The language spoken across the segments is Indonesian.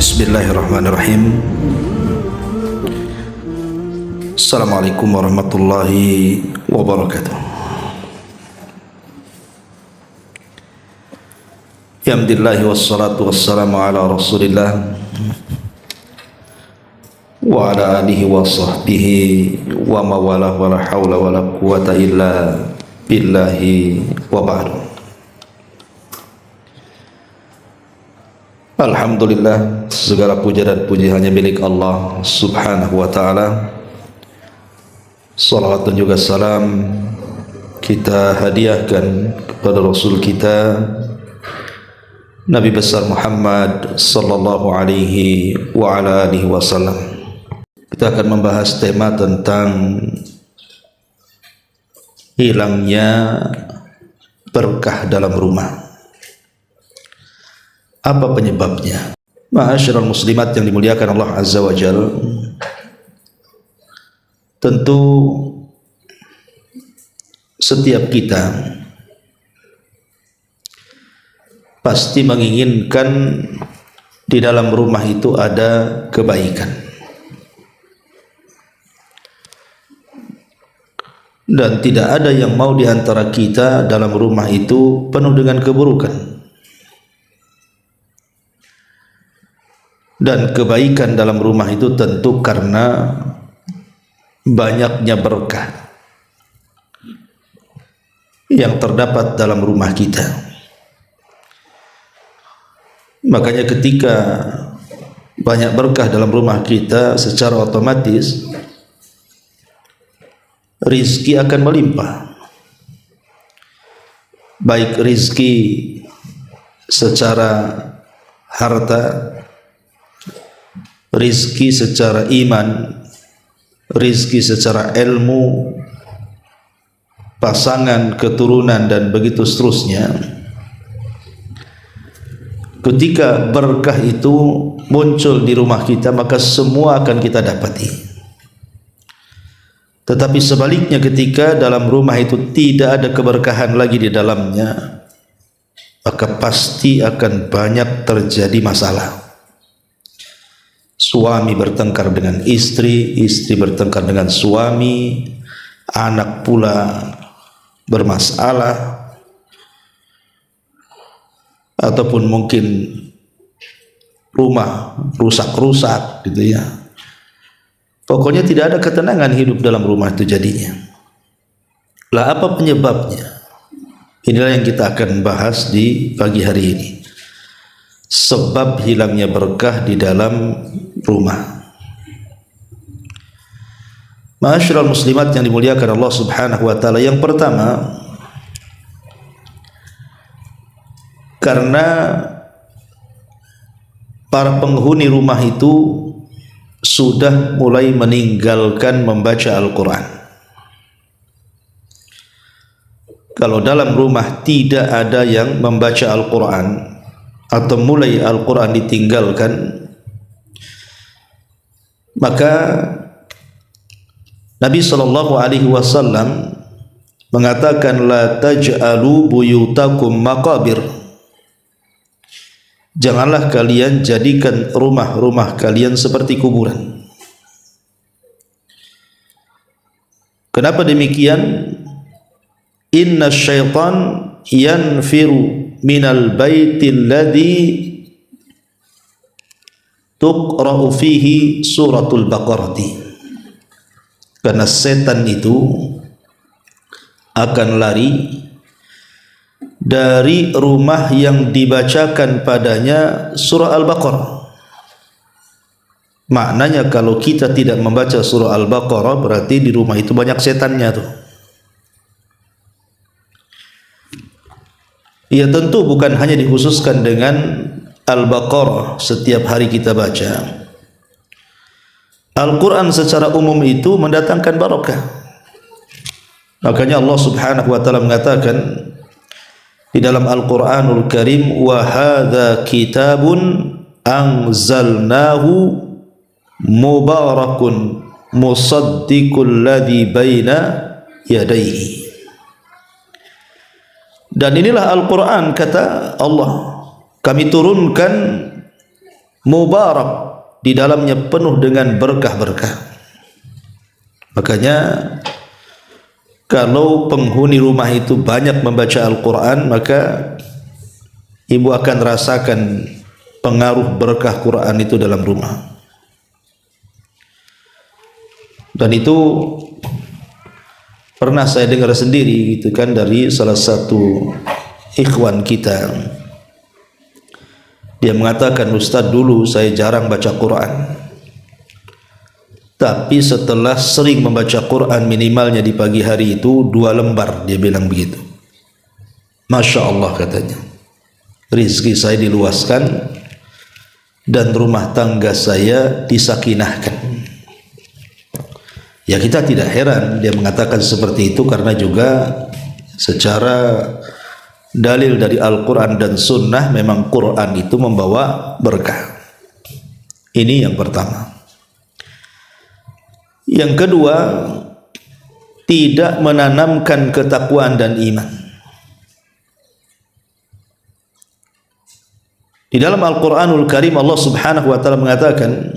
Bismillahirrahmanirrahim. Assalamualaikum warahmatullahi wabarakatuh. Alhamdulillah wassalatu wassalamu ala rasulillah wa ala alihi wa sahbihi wa mawalah wa la hawla wa la quwata illa billahi wa ba'du. Alhamdulillah, segala puja dan puji hanya milik Allah subhanahu wa ta'ala. Salawat dan juga salam kita hadiahkan kepada Rasul kita Nabi besar Muhammad sallallahu alaihi wa ala alihi wasallam. Kita akan membahas tema tentang hilangnya berkah dalam rumah. Apa penyebabnya? Ma'asyiral muslimat yang dimuliakan Allah Azza wa Jalla, tentu setiap kita pasti menginginkan di dalam rumah itu ada kebaikan, dan tidak ada yang mau di antara kita dalam rumah itu penuh dengan keburukan. Dan kebaikan dalam rumah itu tentu karena banyaknya berkah yang terdapat dalam rumah kita. Makanya ketika banyak berkah dalam rumah kita, secara otomatis rizki akan melimpah. Baik rizki secara harta, rizki secara iman, rizki secara ilmu, pasangan, keturunan, dan begitu seterusnya. Ketika berkah itu muncul di rumah kita, maka semua akan kita dapati. Tetapi sebaliknya, ketika dalam rumah itu tidak ada keberkahan lagi di dalamnya, maka pasti akan banyak terjadi masalah. Suami bertengkar dengan istri, istri bertengkar dengan suami, anak pula bermasalah, ataupun mungkin rumah rusak-rusak gitu ya. Pokoknya tidak ada ketenangan hidup dalam rumah itu jadinya. Lah, apa penyebabnya? Inilah yang kita akan bahas di pagi hari ini. Sebab hilangnya berkah di dalam rumah. Ma'asyiral muslimat yang dimuliakan Allah subhanahu wa ta'ala, yang pertama, karena para penghuni rumah itu sudah mulai meninggalkan membaca Al-Quran. Kalau dalam rumah tidak ada yang membaca Al-Quran, atau mulai Al-Quran ditinggalkan, maka Nabi SAW mengatakan, la taj'alu buyutakum maqabir. Janganlah kalian jadikan rumah-rumah kalian seperti kuburan. Kenapa demikian? Inna syaitan yanfiru minal baitil ladzi tuqra'u fihi suratul Baqarah. Karena setan itu akan lari dari rumah yang dibacakan padanya surah Al-Baqarah. Maknanya kalau kita tidak membaca surah Al-Baqarah, berarti di rumah itu banyak setannya tuh. Ya, tentu bukan hanya dikhususkan dengan Al-Baqarah setiap hari kita baca. Al-Quran secara umum itu mendatangkan barakah. Makanya Allah subhanahu wa ta'ala mengatakan di dalam Al-Quranul Karim, wa hadza kitabun anzalnahu mubarakun musaddiqul ladzi baina yadayhi. Dan inilah Al-Quran, kata Allah, kami turunkan mubarak, di dalamnya penuh dengan berkah-berkah. Makanya kalau penghuni rumah itu banyak membaca Al-Quran, maka ibu akan rasakan pengaruh berkah Quran itu dalam rumah. Dan itu pernah saya dengar sendiri gitu kan, dari salah satu ikhwan kita. Dia mengatakan, Ustaz, dulu saya jarang baca Quran, tapi setelah sering membaca Quran, minimalnya di pagi hari itu 2 lembar, dia bilang begitu. Masya Allah, katanya, rizki saya diluaskan dan rumah tangga saya disakinahkan. Ya, kita tidak heran dia mengatakan seperti itu, karena juga secara dalil dari Al-Quran dan Sunnah, memang Quran itu membawa berkah. Ini yang pertama. Yang kedua, tidak menanamkan ketakwaan dan iman. Di dalam Al-Quranul Karim Allah Subhanahu wa ta'ala mengatakan,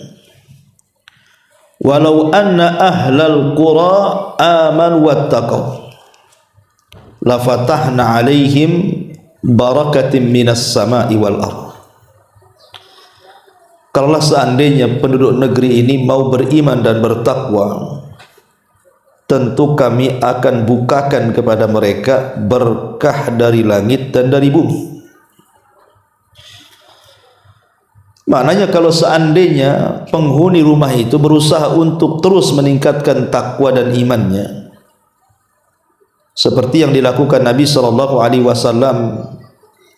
walau anna ahlal qura amanu wattaqaw la fatahna alaihim barakatim minas sama'i wal ardh. Kalaulah seandainya penduduk negeri ini mau beriman dan bertakwa, tentu kami akan bukakan kepada mereka berkah dari langit dan dari bumi. Maknanya kalau seandainya penghuni rumah itu berusaha untuk terus meningkatkan takwa dan imannya, seperti yang dilakukan Nabi SAW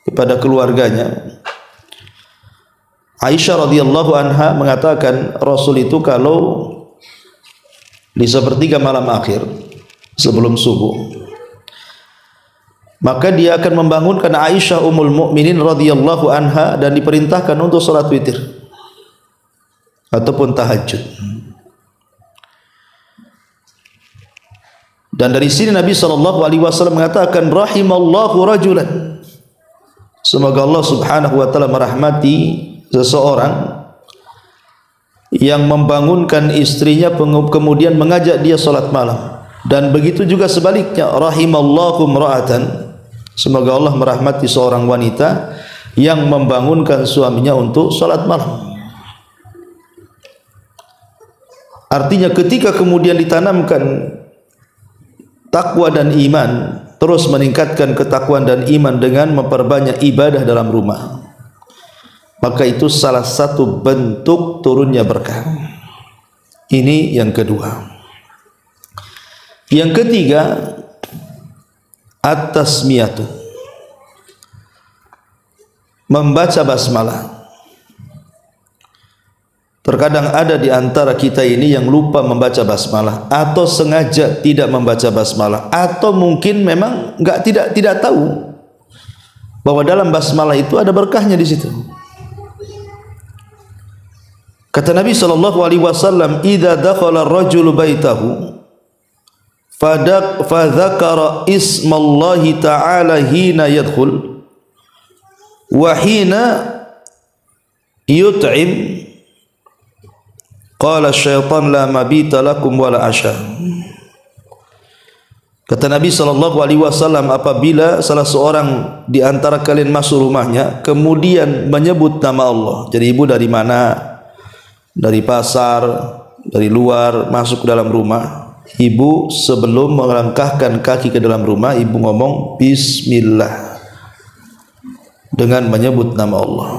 kepada keluarganya. Aisyah radhiyallahu anha mengatakan, Rasul itu kalau di sepertiga malam akhir sebelum subuh, maka dia akan membangunkan Aisyah Ummul Mukminin radhiyallahu anha dan diperintahkan untuk salat witir ataupun tahajud. Dan dari sini Nabi SAW mengatakan, rahimallahu rajulan, semoga Allah Subhanahu wa ta'ala merahmati seseorang yang membangunkan istrinya kemudian mengajak dia salat malam. Dan begitu juga sebaliknya, rahimallahu imra'atan, semoga Allah merahmati seorang wanita yang membangunkan suaminya untuk salat malam. Artinya ketika kemudian ditanamkan takwa dan iman, terus meningkatkan ketakwaan dan iman dengan memperbanyak ibadah dalam rumah, maka itu salah satu bentuk turunnya berkah. Ini yang kedua. Yang ketiga, at-tasmiyatu, membaca basmalah. Terkadang ada di antara kita ini yang lupa membaca basmalah, atau sengaja tidak membaca basmalah, atau mungkin memang tidak tahu bahwa dalam basmalah itu ada berkahnya di situ. Kata Nabi SAW, idza dakhala ar-rajulu baitahu fadzakara ismallahi ta'ala hina yadkhul wa hina yut'im qala syaitan la mabita lakum wala asya. Kata Nabi SAW, apabila salah seorang di antara kalian masuk rumahnya kemudian menyebut nama Allah. Jadi ibu dari mana? Dari pasar, dari luar masuk ke dalam rumah. Ibu sebelum melangkahkan kaki ke dalam rumah, ibu ngomong bismillah dengan menyebut nama Allah.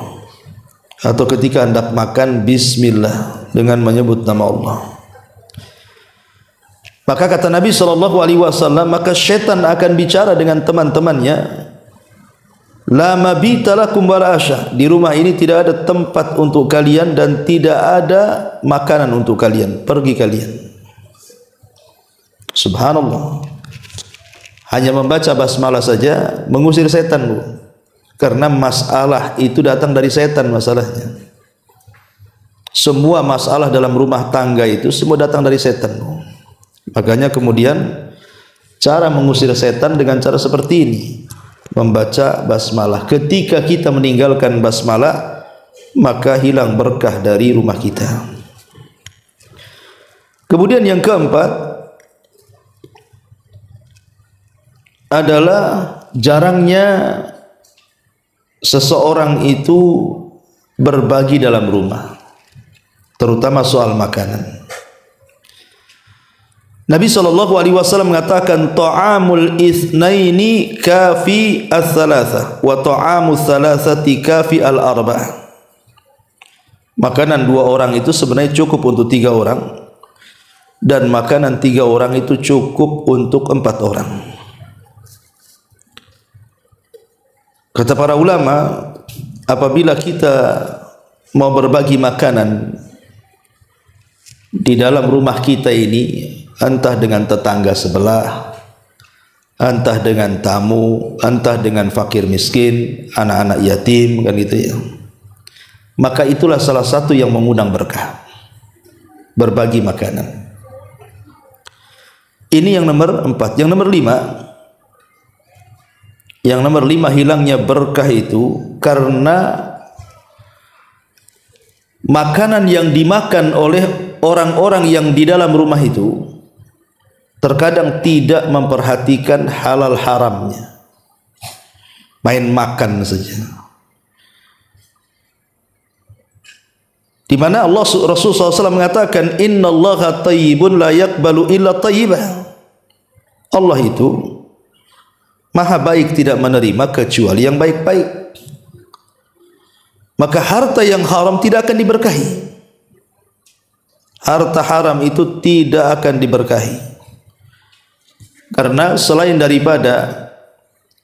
Atau ketika hendak makan, bismillah dengan menyebut nama Allah. Maka kata Nabi SAW, maka syaitan akan bicara dengan teman-temannya, la mabita lakum wala asya, di rumah ini tidak ada tempat untuk kalian dan tidak ada makanan untuk kalian, pergi kalian. Subhanallah, hanya membaca basmalah saja mengusir setan, Bu. Karena masalah itu datang dari setan masalahnya. Semua masalah dalam rumah tangga itu semua datang dari setan, Bu. Makanya kemudian cara mengusir setan dengan cara seperti ini, membaca basmalah. Ketika kita meninggalkan basmalah, maka hilang berkah dari rumah kita. Kemudian yang keempat adalah jarangnya seseorang itu berbagi dalam rumah, terutama soal makanan. Nabi SAW mengatakan ta'amul itsnaini kafi ats-tsalatsa wa ta'amul tsalatsati kafi al-arba'ah. Makanan dua orang itu sebenarnya cukup untuk tiga orang, dan makanan tiga orang itu cukup untuk 4 orang. Kata para ulama, apabila kita mau berbagi makanan di dalam rumah kita ini, entah dengan tetangga sebelah, entah dengan tamu, entah dengan fakir miskin, anak-anak yatim, kan gitu ya, maka itulah salah satu yang mengundang berkah, berbagi makanan. Ini yang nomor 4. Yang nomor 5, hilangnya berkah itu karena makanan yang dimakan oleh orang-orang yang di dalam rumah itu terkadang tidak memperhatikan halal haramnya, main makan saja. Di mana Rasulullah SAW mengatakan, Innallaha tayyibun la yaqbalu illa tayyibah. Allah itu maha baik, tidak menerima kecuali yang baik-baik. Maka harta yang haram tidak akan diberkahi. Harta haram itu tidak akan diberkahi, karena selain daripada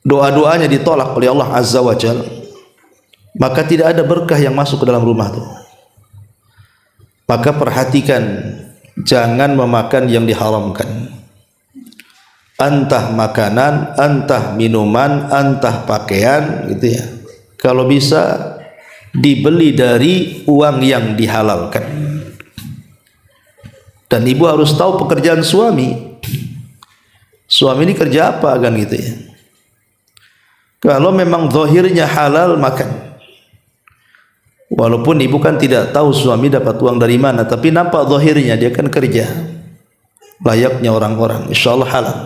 doa-doanya ditolak oleh Allah Azza wa Jalla, maka tidak ada berkah yang masuk ke dalam rumah itu. Maka perhatikan, jangan memakan yang diharamkan, entah makanan, entah minuman, entah pakaian, gitu ya. Kalau bisa dibeli dari uang yang dihalalkan. Dan ibu harus tahu pekerjaan suami. Suami ini kerja apa, kan gitu ya. Kalau memang zahirnya halal, makan. Walaupun ibu kan tidak tahu suami dapat uang dari mana, tapi nampak zahirnya dia kan kerja layaknya orang-orang, insyaallah halal.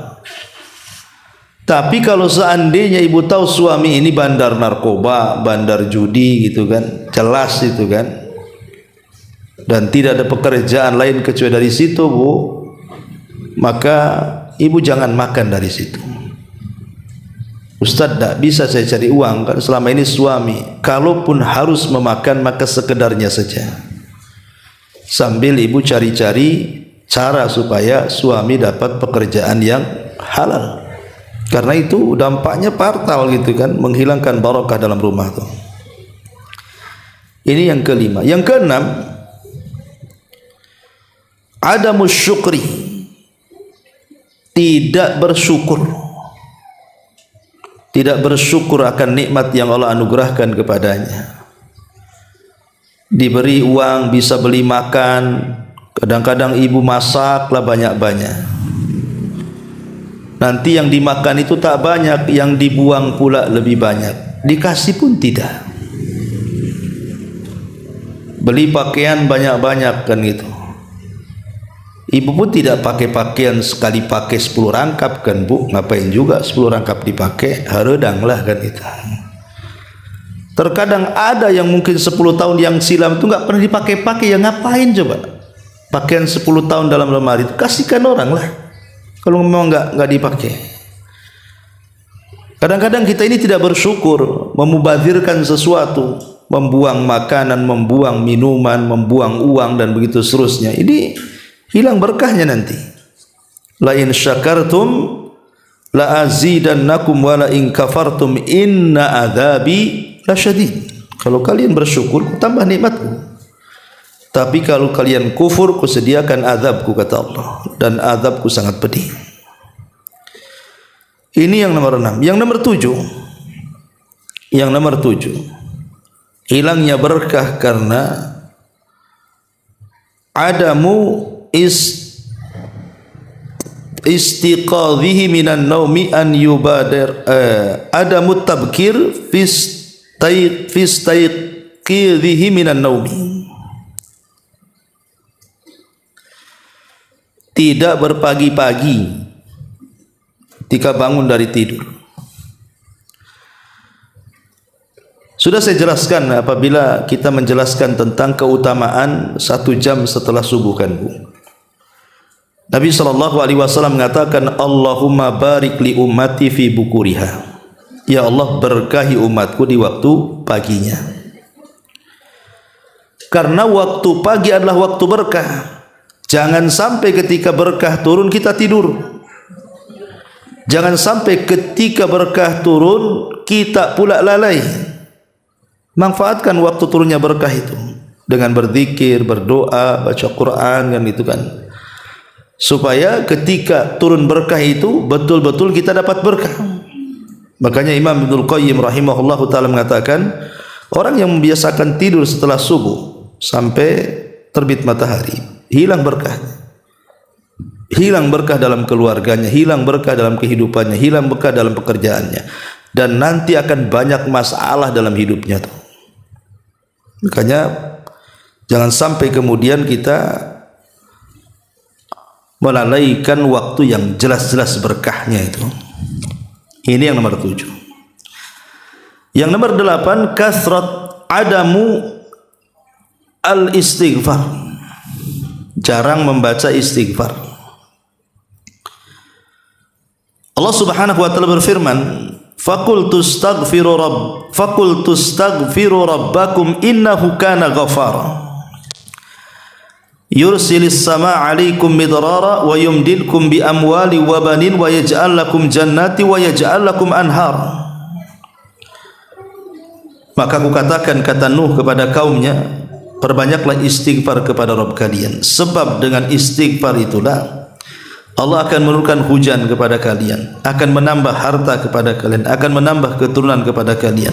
Tapi kalau seandainya ibu tahu suami ini bandar narkoba, bandar judi, gitu kan, jelas itu kan, dan tidak ada pekerjaan lain kecuali dari situ, Bu, maka ibu jangan makan dari situ. Ustaz, tak bisa saya cari uang, kan selama ini suami. Kalaupun harus memakan, maka sekedarnya saja, sambil ibu cari-cari cara supaya suami dapat pekerjaan yang halal. Karena itu dampaknya partal, gitu kan, menghilangkan barakah dalam rumah tuh. Ini yang kelima. Yang keenam, adamus syukri, tidak bersyukur. Tidak bersyukur akan nikmat yang Allah anugerahkan kepadanya. Diberi uang bisa beli makan, kadang-kadang ibu masaklah banyak-banyak. Nanti yang dimakan itu tak banyak, yang dibuang pula lebih banyak. Dikasih pun tidak. Beli pakaian banyak-banyak, kan gitu. Ibu pun tidak pakai pakaian sekali pakai 10 rangkap, kan Bu, ngapain juga 10 rangkap dipakai, haredang lah, kan itu. Terkadang ada yang mungkin 10 tahun yang silam itu nggak pernah dipakai-pakai, ya ngapain coba pakaian 10 tahun dalam lemari itu, kasihkan orang lah kalau memang nggak dipakai. Kadang-kadang kita ini tidak bersyukur, memubazirkan sesuatu, membuang makanan, membuang minuman, membuang uang, dan begitu seterusnya. Ini hilang berkahnya nanti. La in syakartum la azidannakum wa la in kafartum inna adzabi lasyadid. Kalau kalian bersyukur, ku tambah nikmatku. Tapi kalau kalian kufur, ku sediakan azabku, kata Allah, dan azabku sangat pedih. Ini yang nomor 6. Yang nomor 7. Yang nomor 7. Hilangnya berkah karena adamu istiqadhihi minan naumi an yubadir adamu tabkir istayqidhihi minan naumi. Tidak berpagi-pagi ketika bangun dari tidur. Sudah saya jelaskan apabila kita menjelaskan tentang keutamaan 1 jam setelah subuh kan Bu. Nabi SAW mengatakan, Allahumma barik li ummati fi bukuriha. Ya Allah, berkahi umatku di waktu paginya. Karena waktu pagi adalah waktu berkah. Jangan sampai ketika berkah turun kita tidur. Jangan sampai ketika berkah turun kita pula lalai. Manfaatkan waktu turunnya berkah itu dengan berzikir, berdoa, baca Quran kan itu kan. Supaya ketika turun berkah itu betul-betul kita dapat berkah. Makanya Imam Ibnul Qayyim rahimahullahu taala mengatakan, orang yang membiasakan tidur setelah subuh sampai terbit matahari, hilang berkahnya. Hilang berkah dalam keluarganya, hilang berkah dalam kehidupannya, hilang berkah dalam pekerjaannya, dan nanti akan banyak masalah dalam hidupnya tuh. Makanya jangan sampai kemudian kita melalaikan waktu yang jelas-jelas berkahnya itu. Ini yang nomor 7. Yang nomor 8, kasrat adamu al-istighfar. Jarang membaca istighfar. Allah Subhanahu wa taala berfirman, Faqultu astaghfiru rabbakum innahu kana ghafara yursilis samaa 'alaikum midrara wa yumdidkum bi amwali wa banin wa yaj'al lakum jannati wa yaj'al lakum anhar. Maka aku katakan, kata Nuh kepada kaumnya, perbanyaklah istighfar kepada Rabb kalian, sebab dengan istighfar itulah Allah akan menurunkan hujan kepada kalian, akan menambah harta kepada kalian, akan menambah keturunan kepada kalian,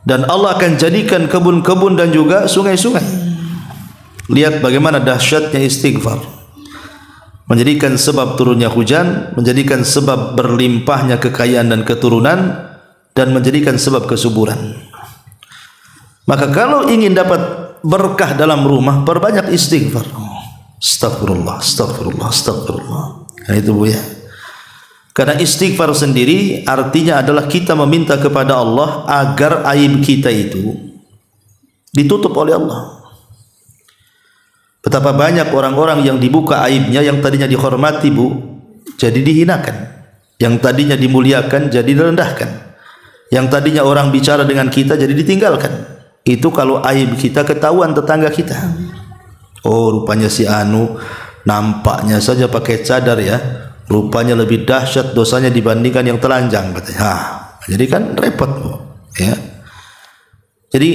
dan Allah akan jadikan kebun-kebun dan juga sungai-sungai. Lihat bagaimana dahsyatnya istighfar, menjadikan sebab turunnya hujan, menjadikan sebab berlimpahnya kekayaan dan keturunan, dan menjadikan sebab kesuburan. Maka kalau ingin dapat berkah dalam rumah, perbanyak istighfar. Astagfirullah, astagfirullah, astagfirullah. Nah itu Bu ya. Karena istighfar sendiri artinya adalah kita meminta kepada Allah agar aib kita itu ditutup oleh Allah. Betapa banyak orang-orang yang dibuka aibnya, yang tadinya dihormati Bu, jadi dihinakan. Yang tadinya dimuliakan jadi direndahkan. Yang tadinya orang bicara dengan kita jadi ditinggalkan. Itu kalau aib kita ketahuan tetangga kita. Oh, rupanya si Anu nampaknya saja pakai cadar ya, rupanya lebih dahsyat dosanya dibandingkan yang telanjang katanya. Jadi kan repot Bu ya. Jadi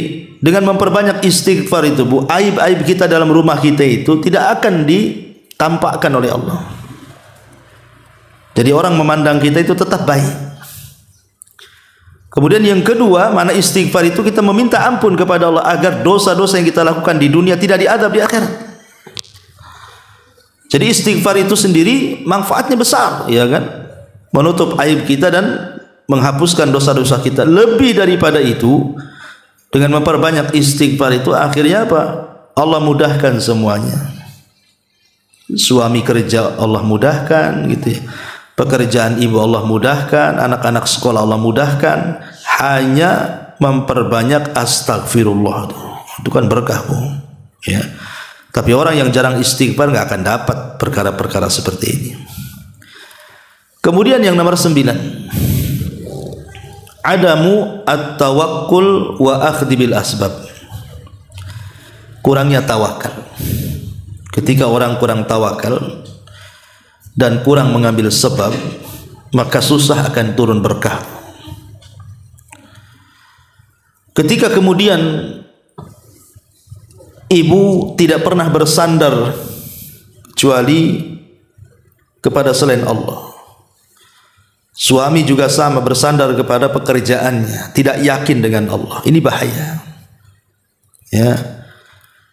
dengan memperbanyak istighfar itu Bu, aib-aib kita dalam rumah kita itu tidak akan ditampakkan oleh Allah. Jadi orang memandang kita itu tetap baik. Kemudian yang kedua, mana istighfar itu kita meminta ampun kepada Allah agar dosa-dosa yang kita lakukan di dunia tidak diadab di akhirat. Jadi istighfar itu sendiri manfaatnya besar, ya kan? Menutup aib kita dan menghapuskan dosa-dosa kita. Lebih daripada itu, dengan memperbanyak istighfar itu akhirnya apa? Allah mudahkan semuanya. Suami kerja Allah mudahkan gitu ya. Pekerjaan ibu Allah mudahkan, anak-anak sekolah Allah mudahkan, hanya memperbanyak astagfirullah itu kan berkah Bu ya. Tapi orang yang jarang istighfar nggak akan dapat perkara-perkara seperti ini. Kemudian yang nomor 9, adamu at-tawakkul wa akhdhi bil asbab. Kurangnya tawakal. Ketika orang kurang tawakal dan kurang mengambil sebab, maka susah akan turun berkah. Ketika kemudian ibu tidak pernah bersandar kecuali kepada selain Allah, suami juga sama, bersandar kepada pekerjaannya, tidak yakin dengan Allah, ini bahaya ya.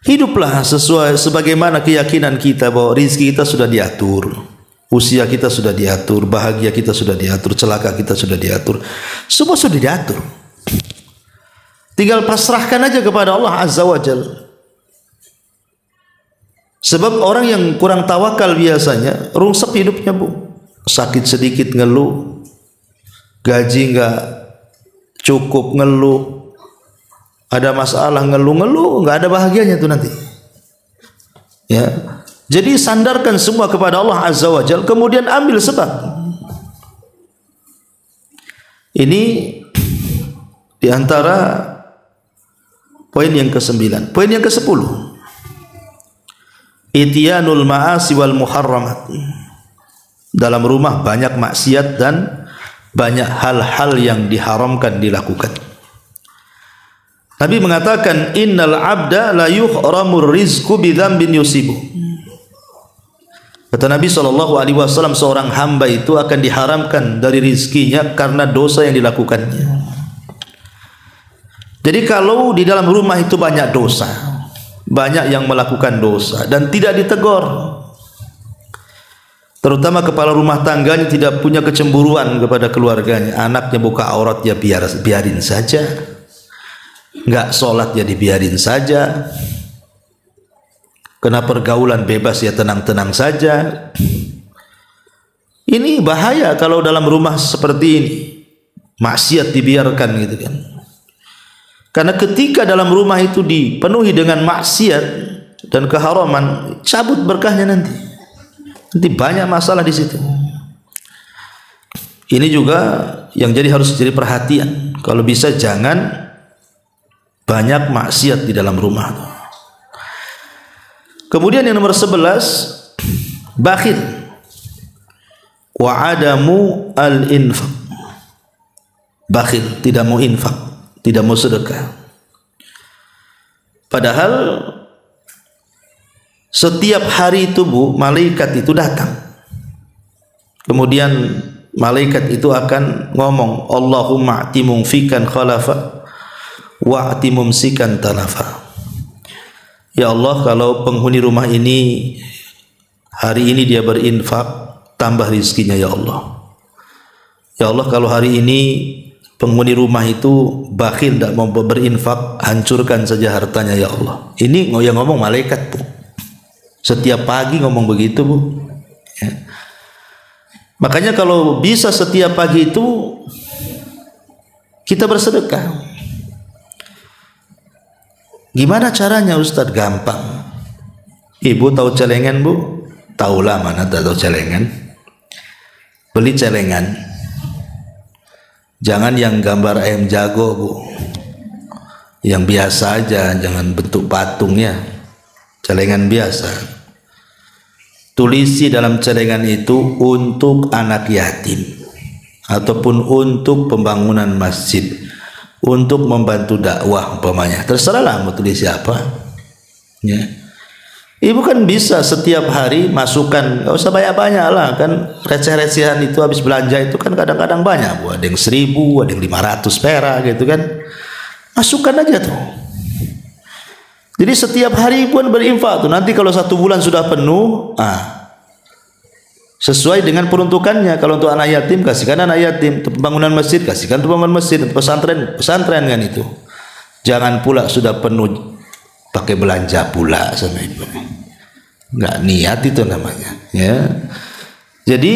Hiduplah sesuai sebagaimana keyakinan kita bahwa rizki kita sudah diatur, usia kita sudah diatur, bahagia kita sudah diatur, celaka kita sudah diatur, semua sudah diatur. tinggal pasrahkan aja kepada Allah Azza wa Jalla. Sebab orang yang kurang tawakal biasanya rungsek hidupnya, Bu. Sakit sedikit ngeluh, gaji enggak cukup ngeluh, ada masalah ngeluh, enggak ada bahagianya tuh nanti. Ya. Jadi sandarkan semua kepada Allah Azza wa Jalla, kemudian ambil sebab. Ini di antara poin yang ke-9. Poin yang ke-10. Ityanul ma'asi wal muharramat. Dalam rumah banyak maksiat dan banyak hal-hal yang diharamkan dilakukan. Nabi mengatakan, innal abda la yuhramur rizqu bidzambin yusibu. Kata Nabi SAW, seorang hamba itu akan diharamkan dari rizkinya karena dosa yang dilakukannya. Jadi kalau di dalam rumah itu banyak dosa, banyak yang melakukan dosa dan tidak ditegur, terutama kepala rumah tangganya tidak punya kecemburuan kepada keluarganya, anaknya buka aurat ya biarin saja, nggak sholat ya dibiarin saja, kena pergaulan bebas ya tenang-tenang saja. Ini bahaya kalau dalam rumah seperti ini maksiat dibiarkan gitu kan. Karena ketika dalam rumah itu dipenuhi dengan maksiat dan keharaman, cabut berkahnya nanti. Nanti banyak masalah di situ. Ini juga yang harus jadi perhatian. Kalau bisa jangan banyak maksiat di dalam rumah. Kemudian yang nomor 11, bakhil wa adamu al-infaq. Bakhil, tidak mau infak, tidak mau sedekah. Padahal setiap hari itu, Bu, malaikat itu datang. Kemudian malaikat itu akan ngomong, Allahumma a'ti mumfikan khalafa wa a'ti mumsikan talafa. Ya Allah, kalau penghuni rumah ini hari ini dia berinfak, tambah rizkinya ya Allah. Ya Allah, kalau hari ini penghuni rumah itu bakhil, tidak mau berinfak, hancurkan saja hartanya ya Allah. Ini yang ngomong malaikat, Bu. Setiap pagi ngomong begitu, Bu. Ya. Makanya kalau bisa setiap pagi itu kita bersedekah. Gimana caranya, Ustaz? Gampang. Ibu tahu celengan, Bu? Tahulah, mana tak tahu celengan. Beli celengan. Jangan yang gambar ayam jago, Bu. Yang biasa aja, jangan bentuk patungnya. Celengan biasa. Tulisi dalam celengan itu untuk anak yatim ataupun untuk pembangunan masjid, untuk membantu dakwah umpamanya. Terserahlah mau tulis siapa. Ya. Ibu kan bisa setiap hari masukkan, nggak usah banyak-banyak lah, kan receh-recehan itu habis belanja itu kan kadang-kadang banyak, Bu. Ada yang 1000, ada yang 500 perak gitu kan. Masukkan aja tuh. Jadi setiap hari pun berinfak tuh. Nanti kalau 1 bulan sudah penuh, sesuai dengan peruntukannya. Kalau untuk anak yatim, kasihkan anak yatim. Untuk pembangunan masjid, kasihkan untuk pembangunan masjid. Untuk pesantren kan itu. Jangan pula sudah penuh pakai belanja pula sama ibu. Enggak niat itu namanya. Ya. Jadi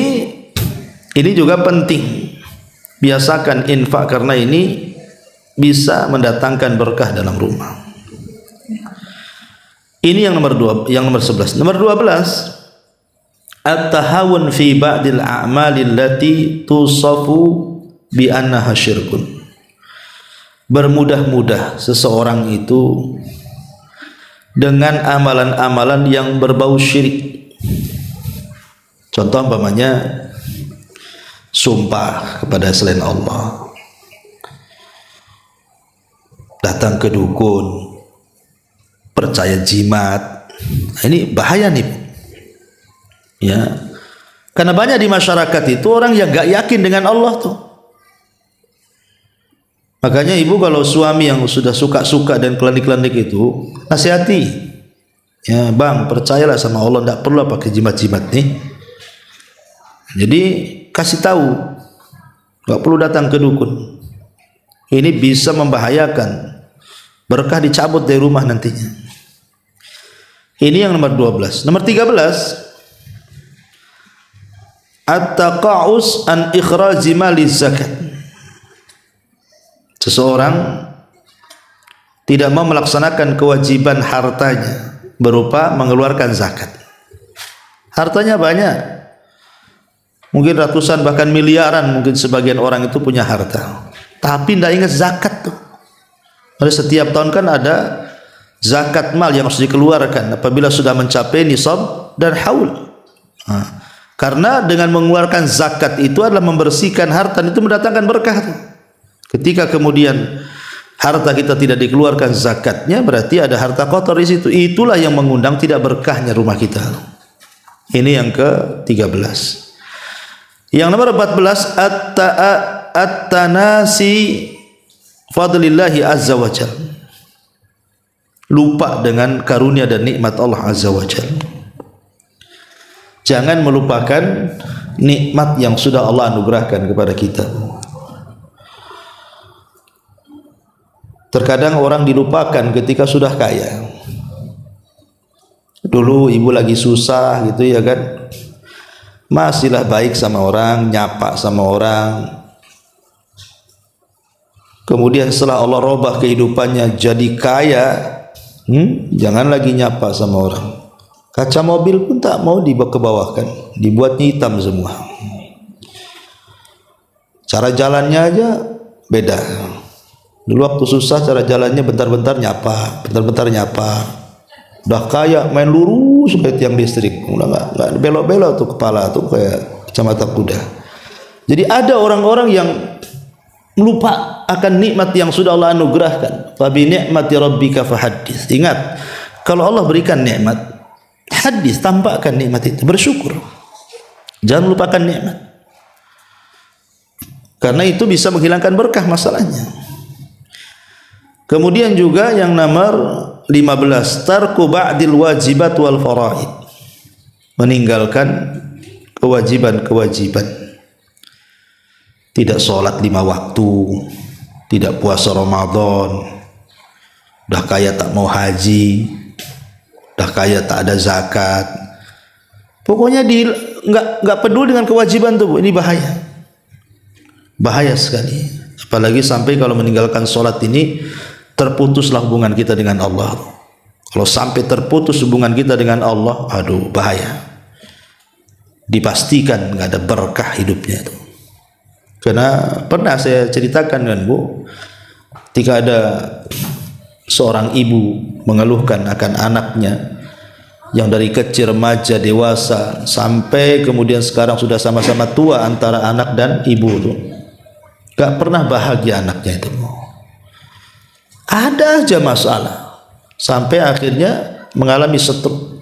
ini juga penting. Biasakan infak karena ini bisa mendatangkan berkah dalam rumah. Ini yang nomor 11. Nomor 12, at-tahawun fi ba'dil a'mali allati tusafu bi annaha syirkun. Bermudah-mudah seseorang itu dengan amalan-amalan yang berbau syirik. Contoh umpamanya sumpah kepada selain Allah, datang ke dukun, percaya jimat. Nah, ini bahaya nih, ya. Karena banyak di masyarakat itu orang yang gak yakin dengan Allah tuh. Makanya ibu kalau suami yang sudah suka-suka dan klinik-klinik itu, nasihati, ya bang, percayalah sama Allah, tidak perlu pakai jimat-jimat nih. Jadi kasih tahu, gak perlu datang ke dukun. Ini bisa membahayakan berkah dicabut dari rumah nantinya. Ini yang nomor 12. Nomor 13, at-taqa'us an ikhraji mali zakat. Seseorang tidak mau melaksanakan kewajiban hartanya berupa mengeluarkan zakat. Hartanya banyak, mungkin ratusan bahkan miliaran, mungkin sebagian orang itu punya harta, tapi tidak ingat zakat tuh. Oleh setiap tahun kan ada zakat mal yang harus dikeluarkan apabila sudah mencapai nisab dan haul. Karena dengan mengeluarkan zakat itu adalah membersihkan harta, itu mendatangkan berkah tuh. Ketika kemudian harta kita tidak dikeluarkan zakatnya, berarti ada harta kotor di situ. Itulah yang mengundang tidak berkahnya rumah kita. Ini yang ke-13. Yang nomor 14, at-tanasi fadlillahi azza wa jalla. Lupa dengan karunia dan nikmat Allah azza wa jalla. Jangan melupakan nikmat yang sudah Allah anugerahkan kepada kita. Terkadang orang dilupakan ketika sudah kaya. Dulu ibu lagi susah gitu ya kan, masihlah baik sama orang, nyapa sama orang. Kemudian setelah Allah robah kehidupannya jadi kaya, jangan lagi nyapa sama orang. Kaca mobil pun tak mau dikebawahkan, dibuatnya hitam semua. Cara jalannya aja beda. Dulu waktu susah cara jalannya bentar-bentar nyapa, bentar-bentar nyapa. Udah kaya main lurus kayak tiang listrik, udah nggak belok-belok tuh kepala tuh kayak kacamata kuda. Jadi ada orang-orang yang lupa akan nikmat yang sudah Allah anugerahkan. Fa bi ni'mati rabbika fahaddits. Ingat, kalau Allah berikan nikmat, hadis, tampakkan nikmat itu, bersyukur. Jangan lupakan nikmat, karena itu bisa menghilangkan berkah masalahnya. Kemudian juga yang nomor 15, tarku ba'dil wajibat wal faraid. Meninggalkan kewajiban-kewajiban. Tidak sholat 5 waktu, tidak puasa Ramadan, dah kaya tak mau haji, dah kaya tak ada zakat. Pokoknya enggak peduli dengan kewajiban tuh, Bu. Ini bahaya. Bahaya sekali. Apalagi sampai kalau meninggalkan sholat ini terputuslah hubungan kita dengan Allah. Kalau sampai terputus hubungan kita dengan Allah, aduh bahaya. Dipastikan enggak ada berkah hidupnya itu. Karena pernah saya ceritakan kan Bu, ketika ada seorang ibu mengeluhkan akan anaknya yang dari kecil, remaja, dewasa, sampai kemudian sekarang sudah sama-sama tua antara anak dan ibu tuh, gak pernah bahagia anaknya itu. Ada aja masalah, sampai akhirnya mengalami stroke.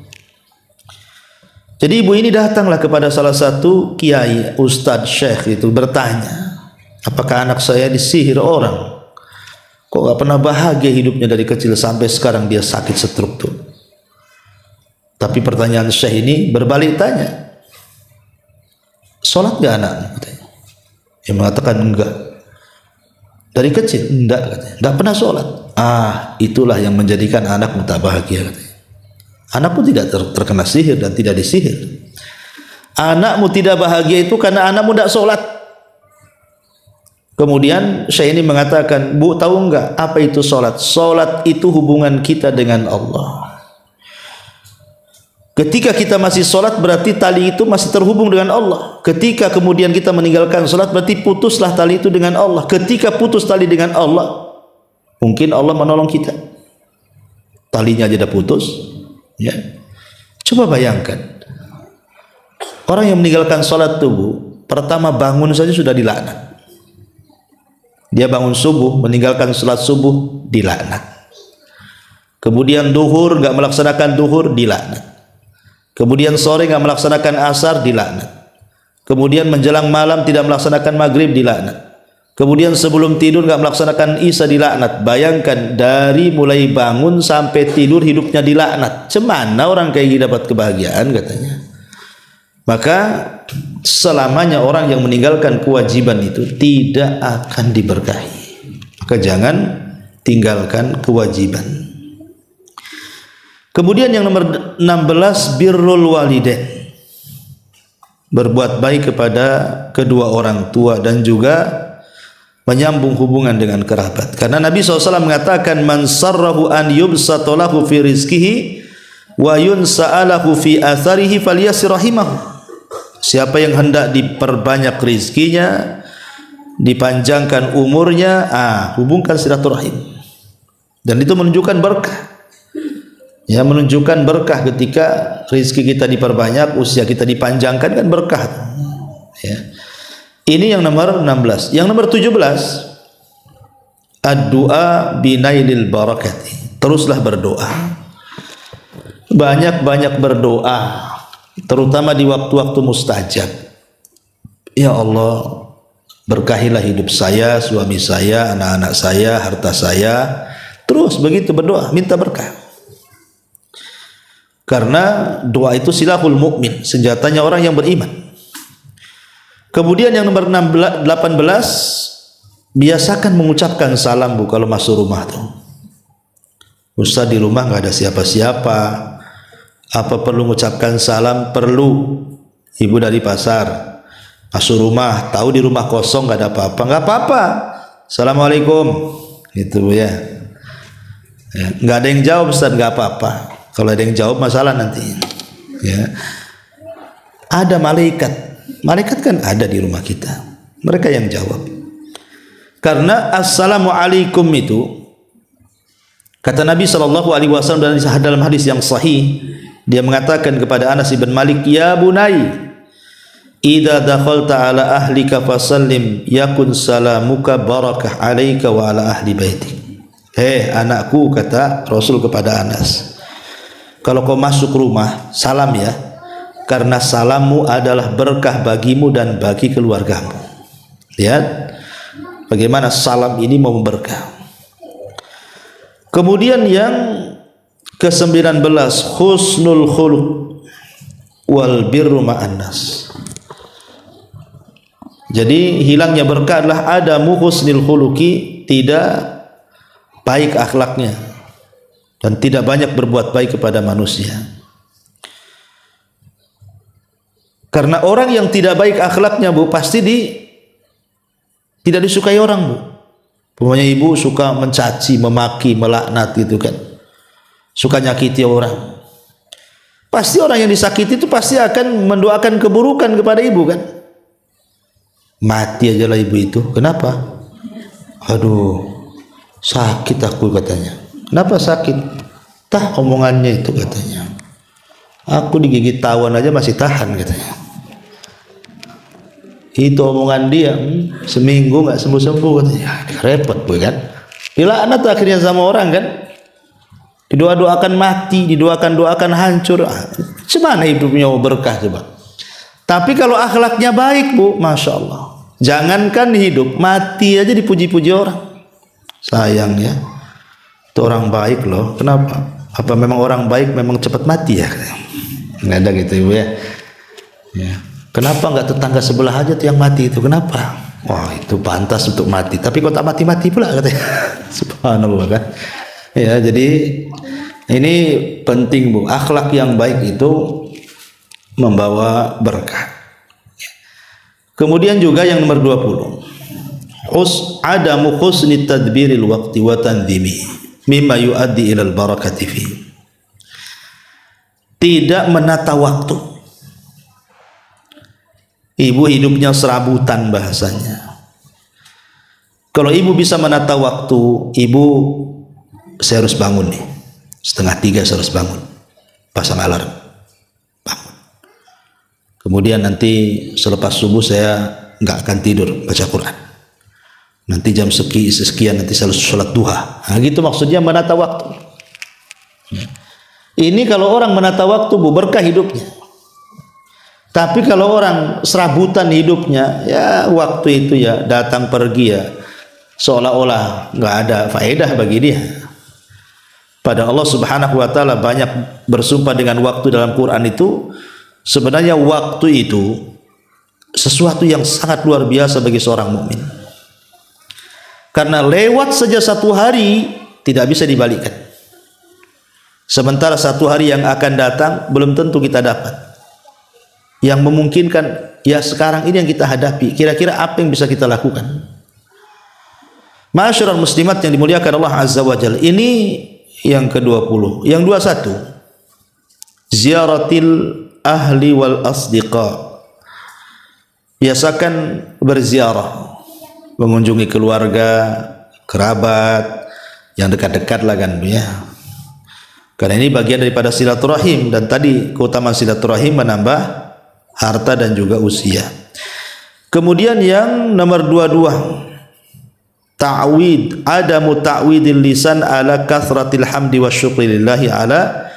Jadi ibu ini datanglah kepada salah satu kiai, ustadz, syekh itu, bertanya, apakah anak saya disihir orang? Kok gak pernah bahagia hidupnya dari kecil sampai sekarang dia sakit stroke tuh. Tapi pertanyaan syekh ini berbalik tanya, sholat gak anaknya? Katanya. Dia mengatakan enggak. Dari kecil enggak, katanya. Enggak pernah sholat. Itulah yang menjadikan anakmu tak bahagia, katanya. Anakmu tidak terkena sihir dan tidak disihir. Anakmu tidak bahagia itu karena anakmu tidak sholat. Kemudian Syekh ini mengatakan, Bu, tahu enggak apa itu sholat? Sholat itu hubungan kita dengan Allah. Ketika kita masih sholat berarti tali itu masih terhubung dengan Allah. Ketika kemudian kita meninggalkan sholat berarti putuslah tali itu dengan Allah. Ketika putus tali dengan Allah, mungkin Allah menolong kita. Talinya aja dah putus. Ya, coba bayangkan orang yang meninggalkan sholat tubuh, pertama bangun saja sudah dilaknat. Dia bangun subuh, meninggalkan sholat subuh, dilaknat. Kemudian duhur nggak melaksanakan duhur, dilaknat. Kemudian sore nggak melaksanakan asar, dilaknat. Kemudian menjelang malam tidak melaksanakan maghrib, dilaknat. Kemudian sebelum tidur nggak melaksanakan isya, dilaknat. Bayangkan dari mulai bangun sampai tidur hidupnya dilaknat. Cemana orang kayak gini dapat kebahagiaan, katanya. Maka selamanya orang yang meninggalkan kewajiban itu tidak akan diberkahi. Maka jangan tinggalkan kewajiban. Kemudian yang nomor 16, birrul walidain, berbuat baik kepada kedua orang tua dan juga menyambung hubungan dengan kerabat. Karena Nabi SAW mengatakan, man sarrahu an yubsata lahu fi rizkihi wa yunsa'alahu fi atharihi falyasir rahimahu. Siapa yang hendak diperbanyak rizkinya, dipanjangkan umurnya, hubungkan silaturahim. Dan itu menunjukkan berkah. Ya, menunjukkan berkah ketika rizki kita diperbanyak, usia kita dipanjangkan, kan berkah. Ya. Ini yang nomor 16. Yang nomor 17, ad-du'a binailil barakati. Teruslah berdoa. Banyak-banyak berdoa, terutama di waktu-waktu mustajab. Ya Allah, berkahilah hidup saya, suami saya, anak-anak saya, harta saya. Terus begitu berdoa, minta berkah. Karena doa itu silahul mukmin, senjatanya orang yang beriman. Kemudian yang nomor 18, biasakan mengucapkan salam Bu kalau masuk rumah tuh. Ustaz, di rumah nggak ada siapa-siapa, apa perlu mengucapkan salam? Perlu. Ibu dari pasar masuk rumah, tahu di rumah kosong nggak ada apa-apa, nggak apa-apa. Assalamualaikum, gitu ya. Nggak ada yang jawab Ustaz, nggak apa-apa. Kalau ada yang jawab masalah nanti. Ya. Ada malaikat. Malaikat kan ada di rumah kita. Mereka yang jawab. Karena assalamualaikum itu, kata Nabi SAW dalam hadis yang sahih, dia mengatakan kepada Anas bin Malik, ya bunai, idza dakhalta ala ahlika fasallim yakun salamuka barakah alaika wa ala ahli baitik. Hei anakku, kata Rasul kepada Anas, kalau kau masuk rumah, salam ya, karena salammu adalah berkah bagimu dan bagi keluargamu. Lihat bagaimana salam ini mau berkah. Kemudian yang ke-19, husnul khuluq wal birru ma'an nas. Jadi hilangnya berkah adalah adamu husnul khuluqi, tidak baik akhlaknya dan tidak banyak berbuat baik kepada manusia. Karena orang yang tidak baik akhlaknya Bu, pasti tidak disukai orang Bu. Pokoknya ibu suka mencaci, memaki, melaknat gitu kan, suka nyakiti orang. Pasti orang yang disakiti itu pasti akan mendoakan keburukan kepada ibu kan. Mati aja lah ibu itu. Kenapa? Aduh, sakit aku katanya. Kenapa sakit? Tah omongannya itu katanya. Aku digigit tawon aja masih tahan katanya. Itu omongan dia, seminggu nggak sembuh-sembuh katanya. Repot Bu kan. Dilaknat akhirnya sama orang kan. Didoa-doakan mati, didoakan hancur. Gimana hidupnya mau berkah coba? Tapi kalau akhlaknya baik Bu, masya Allah. Jangankan hidup, mati aja dipuji-puji orang. Sayang ya. Itu orang baik loh. Kenapa? Apa memang orang baik memang cepat mati ya? Nggak ada gitu Ibu ya. Ya. Kenapa nggak tetangga sebelah aja tuh yang mati itu? Kenapa? Wah itu pantas untuk mati. Tapi kok tak mati-mati pula katanya. Subhanallah kan. Ya jadi ini penting Bu. Akhlak yang baik itu membawa berkah. Kemudian juga yang nomor 20, adamu husni tadbiril waqti wa tanzimi mimma yuaddi ilal barakati fi. Tidak menata waktu. Ibu hidupnya serabutan bahasanya. Kalau ibu bisa menata waktu, ibu, saya harus bangun nih 2:30 saya harus bangun, pasang alarm, bangun. Kemudian nanti selepas subuh saya nggak akan tidur, baca Quran. Nanti jam sekian nanti saya sholat duha. Nah, gitu maksudnya menata waktu. Ini kalau orang menata waktu Bu, berkah hidupnya. Tapi kalau orang serabutan hidupnya, ya waktu itu ya datang pergi ya seolah-olah nggak ada faedah bagi dia. Pada Allah Subhanahu wa taala banyak bersumpah dengan waktu dalam Quran itu. Sebenarnya waktu itu sesuatu yang sangat luar biasa bagi seorang mukmin. Karena lewat saja satu hari tidak bisa dibalikkan. Sementara satu hari yang akan datang belum tentu kita dapat. Yang memungkinkan ya sekarang ini yang kita hadapi. Kira-kira apa yang bisa kita lakukan? Ma'asyiral muslimat yang dimuliakan Allah Azza wa Jalla. Ini yang ke-20. Yang 21. Ziaratil ahli wal asdiqa. Biasakan berziarah, mengunjungi keluarga, kerabat yang dekat-dekat lah kan ya. Karena ini bagian daripada silaturahim, dan tadi keutamaan silaturahim menambah harta dan juga usia. Kemudian yang nomor 22, ta'wid, adamu ta'widil lisan ala kathratil hamdi wa syukri lillahi ala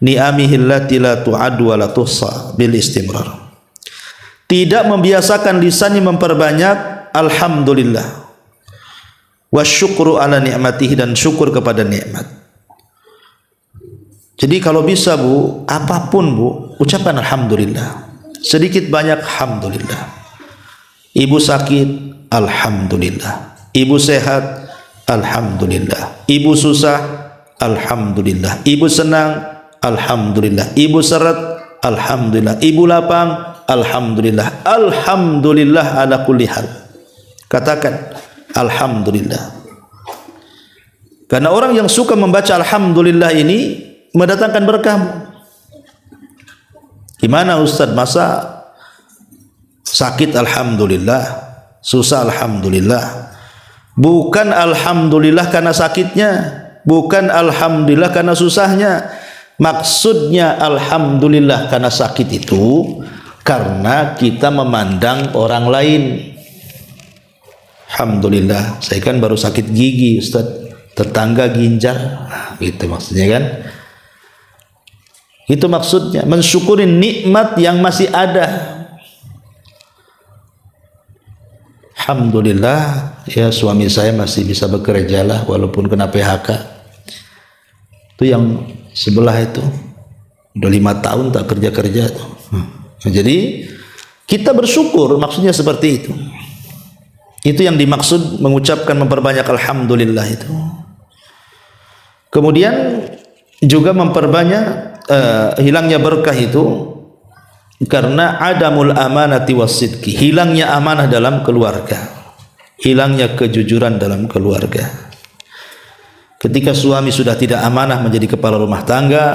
ni'amihi allati la tu'addu wa la tuhsa bil istimrar. Tidak membiasakan lisannya memperbanyak alhamdulillah wa syukru ala ni'matihi, dan syukur kepada nikmat. Jadi kalau bisa Bu, apapun Bu, ucapkan alhamdulillah. Sedikit banyak alhamdulillah. Ibu sakit, alhamdulillah. Ibu sehat, alhamdulillah. Ibu susah, alhamdulillah. Ibu senang, alhamdulillah. Ibu seret, alhamdulillah. Ibu lapang, alhamdulillah. Alhamdulillah ala kulli hal. Katakan alhamdulillah. Karena orang yang suka membaca alhamdulillah ini mendatangkan berkah. Gimana Ustaz, masa sakit alhamdulillah, susah alhamdulillah? Bukan alhamdulillah karena sakitnya, bukan alhamdulillah karena susahnya. Maksudnya alhamdulillah karena sakit itu karena kita memandang orang lain. Alhamdulillah, saya kan baru sakit gigi Ustaz, tetangga ginjal, nah, gitu maksudnya kan. Itu maksudnya, mensyukuri nikmat yang masih ada. Alhamdulillah ya, suami saya masih bisa bekerja lah walaupun kena PHK. Itu yang sebelah itu udah 5 tahun tak kerja-kerja tuh. Jadi kita bersyukur, maksudnya seperti itu. Itu yang dimaksud mengucapkan memperbanyak alhamdulillah itu. Kemudian juga memperbanyak hilangnya berkah itu karena adamul amanati wasidqi, hilangnya amanah dalam keluarga, hilangnya kejujuran dalam keluarga. Ketika suami sudah tidak amanah menjadi kepala rumah tangga,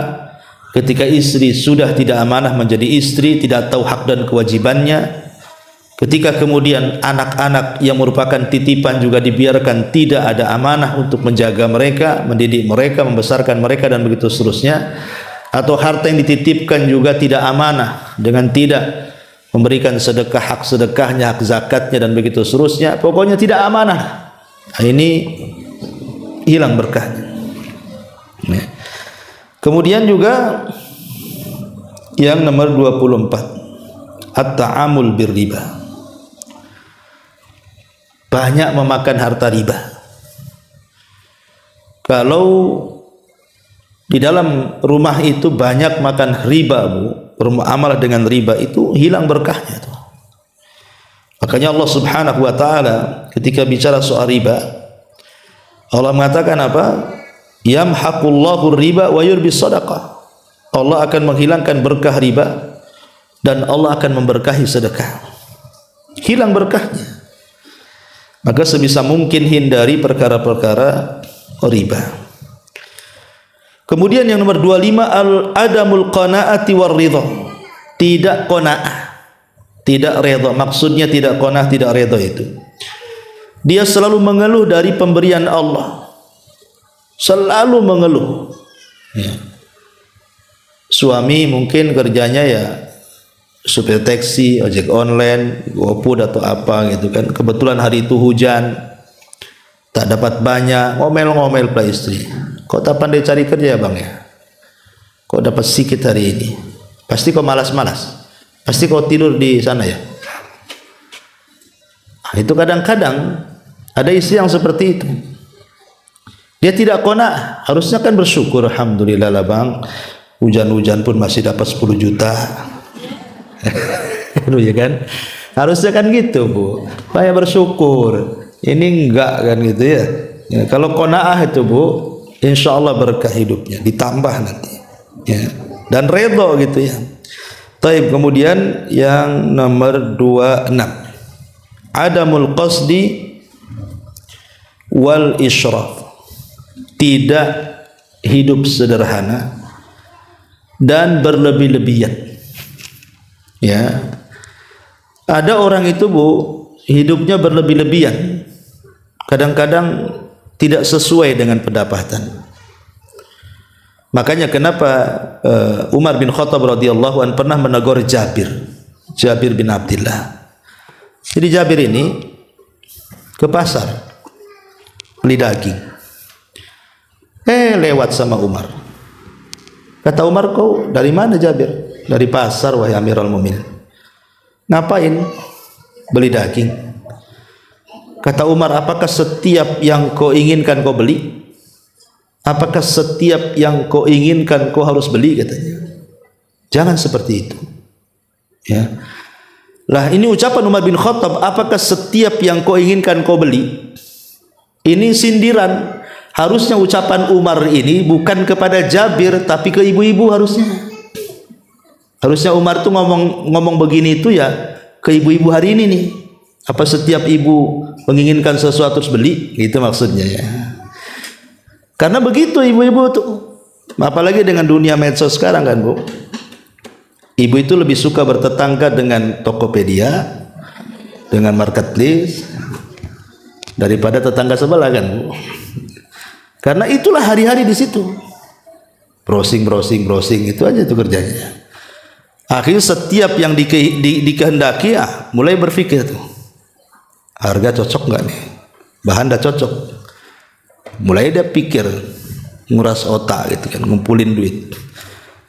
ketika istri sudah tidak amanah menjadi istri, tidak tahu hak dan kewajibannya, ketika kemudian anak-anak yang merupakan titipan juga dibiarkan tidak ada amanah untuk menjaga mereka, mendidik mereka, membesarkan mereka, dan begitu seterusnya. Atau harta yang dititipkan juga tidak amanah dengan tidak memberikan sedekah, hak sedekahnya, hak zakatnya, dan begitu seterusnya. Pokoknya tidak amanah. Nah, ini hilang berkahnya. Nah. Kemudian juga yang nomor 24, at-ta'amul birriba. Banyak memakan harta riba. Kalau di dalam rumah itu banyak makan riba Bu, bermuamalah dengan riba, itu hilang berkahnya tuh. Makanya Allah Subhanahu wa taala ketika bicara soal riba, Allah mengatakan apa? Yamhaqullahu riba wa yurbis sadaqah. Allah akan menghilangkan berkah riba dan Allah akan memberkahi sedekah. Hilang berkahnya. Maka sebisa mungkin hindari perkara-perkara riba. Kemudian yang nomor 25, al-adamul qanaati war ridha. Tidak qanaah, tidak redha. Maksudnya tidak qanaah, tidak redha itu dia selalu mengeluh dari pemberian Allah. Selalu mengeluh ya. Suami mungkin kerjanya ya supir taksi, ojek online, GoFood atau apa gitu kan. Kebetulan hari itu hujan, tak dapat banyak, ngomel-ngomel pula istri. Kok tak pandai cari kerja ya Bang ya? Kok dapat sedikit hari ini? Pasti kau malas-malas. Pasti kau tidur di sana ya? Nah, itu kadang-kadang ada istri yang seperti itu. Dia tidak qanaah, harusnya kan bersyukur, alhamdulillah lah Bang, hujan-hujan pun masih dapat 10 juta. Ya kan? Harusnya kan gitu Bu. Banyak bersyukur. Ini enggak kan gitu ya. Ya, kalau qanaah itu Bu, insya Allah berkah hidupnya, ditambah nanti, ya, dan redho gitu ya. Taib. Kemudian yang nomor 26, adamul qasdi wal israf, tidak hidup sederhana dan berlebih-lebihan. Ya, ada orang itu Bu, hidupnya berlebih-lebihan, kadang-kadang tidak sesuai dengan pendapatan. Makanya kenapa Umar bin Khattab radhiyallahu anhu pernah menegur Jabir bin Abdullah. Jadi Jabir ini ke pasar beli daging, lewat sama Umar. Kata Umar, kau dari mana Jabir? Dari pasar wahai Amirul Mukminin. Ngapain? Beli daging. Kata Umar, apakah setiap yang kau inginkan kau beli? Apakah setiap yang kau inginkan kau harus beli? Katanya. Jangan seperti itu. Ya. Lah ini ucapan Umar bin Khattab, apakah setiap yang kau inginkan kau beli? Ini sindiran. Harusnya ucapan Umar ini bukan kepada Jabir, tapi ke ibu-ibu harusnya. Harusnya Umar tuh ngomong begini itu ya ke ibu-ibu hari ini nih. Apa setiap ibu menginginkan sesuatu harus beli? Itu maksudnya ya. Karena begitu ibu-ibu tuh, apalagi dengan dunia medsos sekarang kan Bu, ibu itu lebih suka bertetangga dengan Tokopedia, dengan Marketplace, daripada tetangga sebelah kan Bu. Karena itulah hari-hari di situ, browsing itu aja itu kerjanya. Akhirnya setiap yang dikehendaki ya mulai berpikir tuh, harga cocok nggak nih, bahan dah cocok. Mulai dia pikir, nguras otak gitu kan, ngumpulin duit.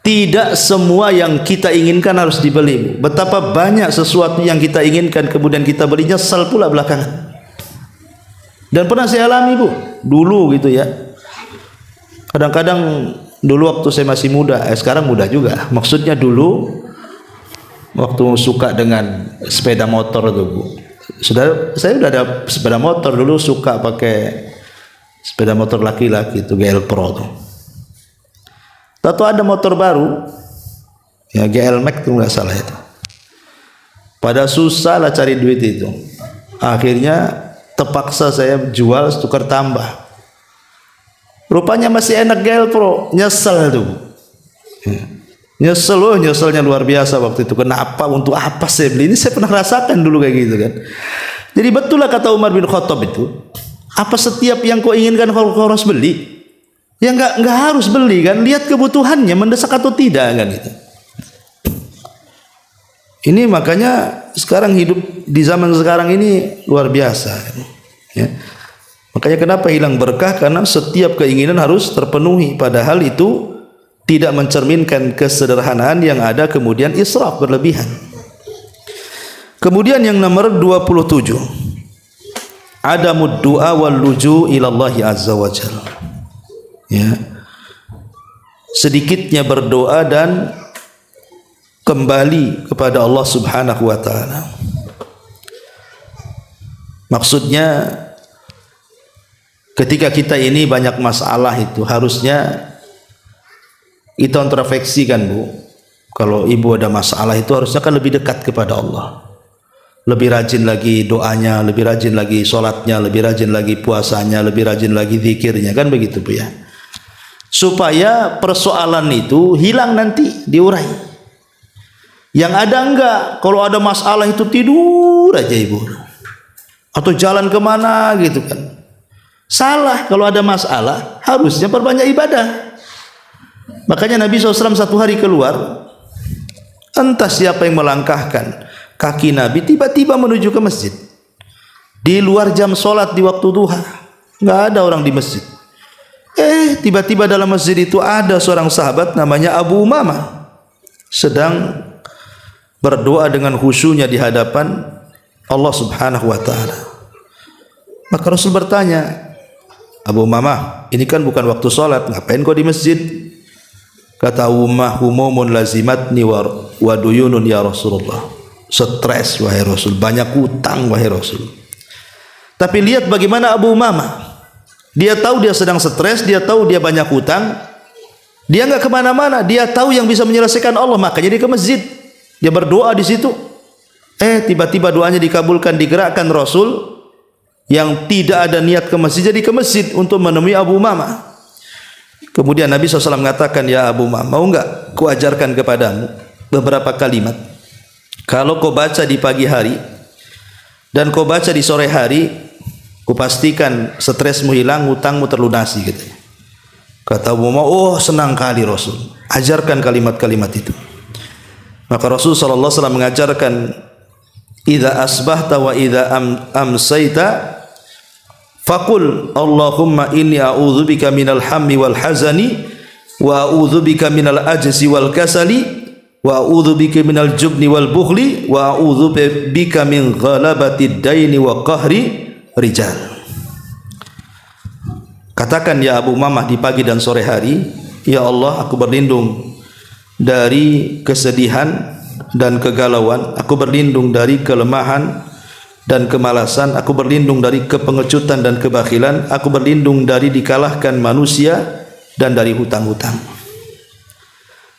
Tidak semua yang kita inginkan harus dibeli. Betapa banyak sesuatu yang kita inginkan kemudian kita beli, nyesal pula belakangan. Dan pernah saya alami Bu, dulu gitu ya. Kadang-kadang dulu waktu saya masih muda, sekarang muda juga. Maksudnya dulu waktu suka dengan sepeda motor tuh Bu. Saya udah ada sepeda motor dulu, suka pakai sepeda motor laki-laki itu GL Pro tuh. Tahu ada motor baru ya, GL Max tuh nggak salah itu. Pada susah lah cari duit itu. Akhirnya terpaksa saya jual, tukar tambah. Rupanya masih enak GL Pro, nyesel tuh. Nyeselnya luar biasa waktu itu. Kenapa? Untuk apa saya beli ini? Saya pernah rasakan dulu kayak gitu kan. Jadi betul lah kata Umar bin Khattab itu. Apa setiap yang kau inginkan kau harus beli? Ya enggak harus beli kan. Lihat kebutuhannya mendesak atau tidak kan itu. Ini makanya sekarang hidup di zaman sekarang ini luar biasa. Ya. Makanya kenapa hilang berkah? Karena setiap keinginan harus terpenuhi. Padahal itu tidak mencerminkan kesederhanaan yang ada, kemudian israf berlebihan. Kemudian yang nomor 27. Adamud du'a wal luju ilallahi azza wa jalla. Ya. Sedikitnya berdoa dan kembali kepada Allah Subhanahu wa taala. Maksudnya ketika kita ini banyak masalah itu harusnya kita introspeksi kan Bu. Kalau ibu ada masalah itu harusnya kan lebih dekat kepada Allah. Lebih rajin lagi doanya, lebih rajin lagi sholatnya, lebih rajin lagi puasanya, lebih rajin lagi zikirnya, kan begitu Bu ya. Supaya persoalan itu hilang nanti, diurai. Yang ada enggak, kalau ada masalah itu tidur aja ibu, atau jalan kemana gitu kan. Salah, kalau ada masalah harusnya perbanyak ibadah. Makanya Nabi SAW satu hari keluar, entah siapa yang melangkahkan kaki Nabi tiba-tiba menuju ke masjid di luar jam sholat di waktu duha, nggak ada orang di masjid. Tiba-tiba dalam masjid itu ada seorang sahabat namanya Abu Umamah sedang berdoa dengan khusyunya di hadapan Allah Subhanahu wa taala. Maka Rasul bertanya, Abu Umamah, ini kan bukan waktu sholat, ngapain kau di masjid? Kata Umamah, humumun lazimatni wa duyunun ya Rasulullah. Stres wahai Rasul, banyak utang wahai Rasul. Tapi lihat bagaimana Abu Umamah Dia tahu dia sedang stres, dia tahu dia banyak hutang, dia nggak kemana-mana, dia tahu yang bisa menyelesaikan Allah, makanya dia ke masjid, dia berdoa di situ. Tiba-tiba doanya dikabulkan, digerakkan Rasul yang tidak ada niat ke masjid jadi ke masjid untuk menemui Abu Umamah. Kemudian Nabi SAW mengatakan, ya Abu Umamah, mau nggak kuajarkan kepadamu beberapa kalimat, kalau kau baca di pagi hari dan kau baca di sore hari, kupastikan stresmu hilang, hutangmu terlunasi, gitu. Kata Abu Umamah, oh senang kali Rasul, ajarkan kalimat-kalimat itu. Maka Rasul SAW mengajarkan, idza asbahta wa idza amsayta faqul Allahumma inni a'udzubika minal hammi wal hazani wa a'udzubika minal ajzi wal kasali wa a'udzubika minal jubni wal bukhli wa a'udzubika min ghalabatid daini wa qahri rijal. Katakan ya Abu Umamah di pagi dan sore hari, ya Allah, aku berlindung dari kesedihan dan kegalauan, aku berlindung dari kelemahan dan kemalasan, aku berlindung dari kepengecutan dan kebakhilan, aku berlindung dari dikalahkan manusia dan dari hutang-hutang.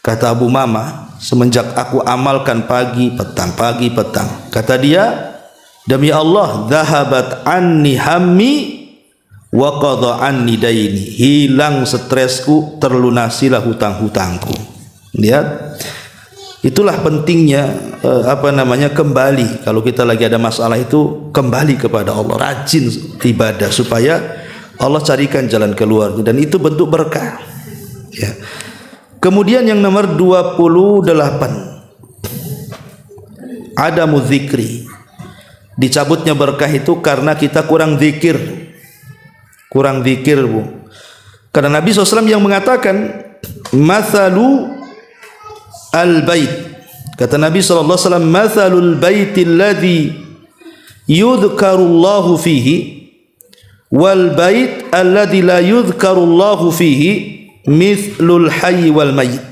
Kata Abu Umamah, semenjak aku amalkan pagi petang, kata dia, demi Allah, dhahabat anni hammi wa qadha anni daini, hilang stresku, terlunasilah hutang-hutangku. Lihat, itulah pentingnya kembali. Kalau kita lagi ada masalah itu kembali kepada Allah, rajin ibadah supaya Allah carikan jalan keluar, dan itu bentuk berkah. Ya. Kemudian yang nomor 28, adamu dzikri. Dicabutnya berkah itu karena kita kurang zikir, Bu. Karena Nabi SAW yang mengatakan, mathalu al-bait, kata Nabi SAW, mathalul baitil ladzi yudhkarullahu fihi wal bait alladzi la yudhkarullahu fihi mithlul hayy wal mayyit.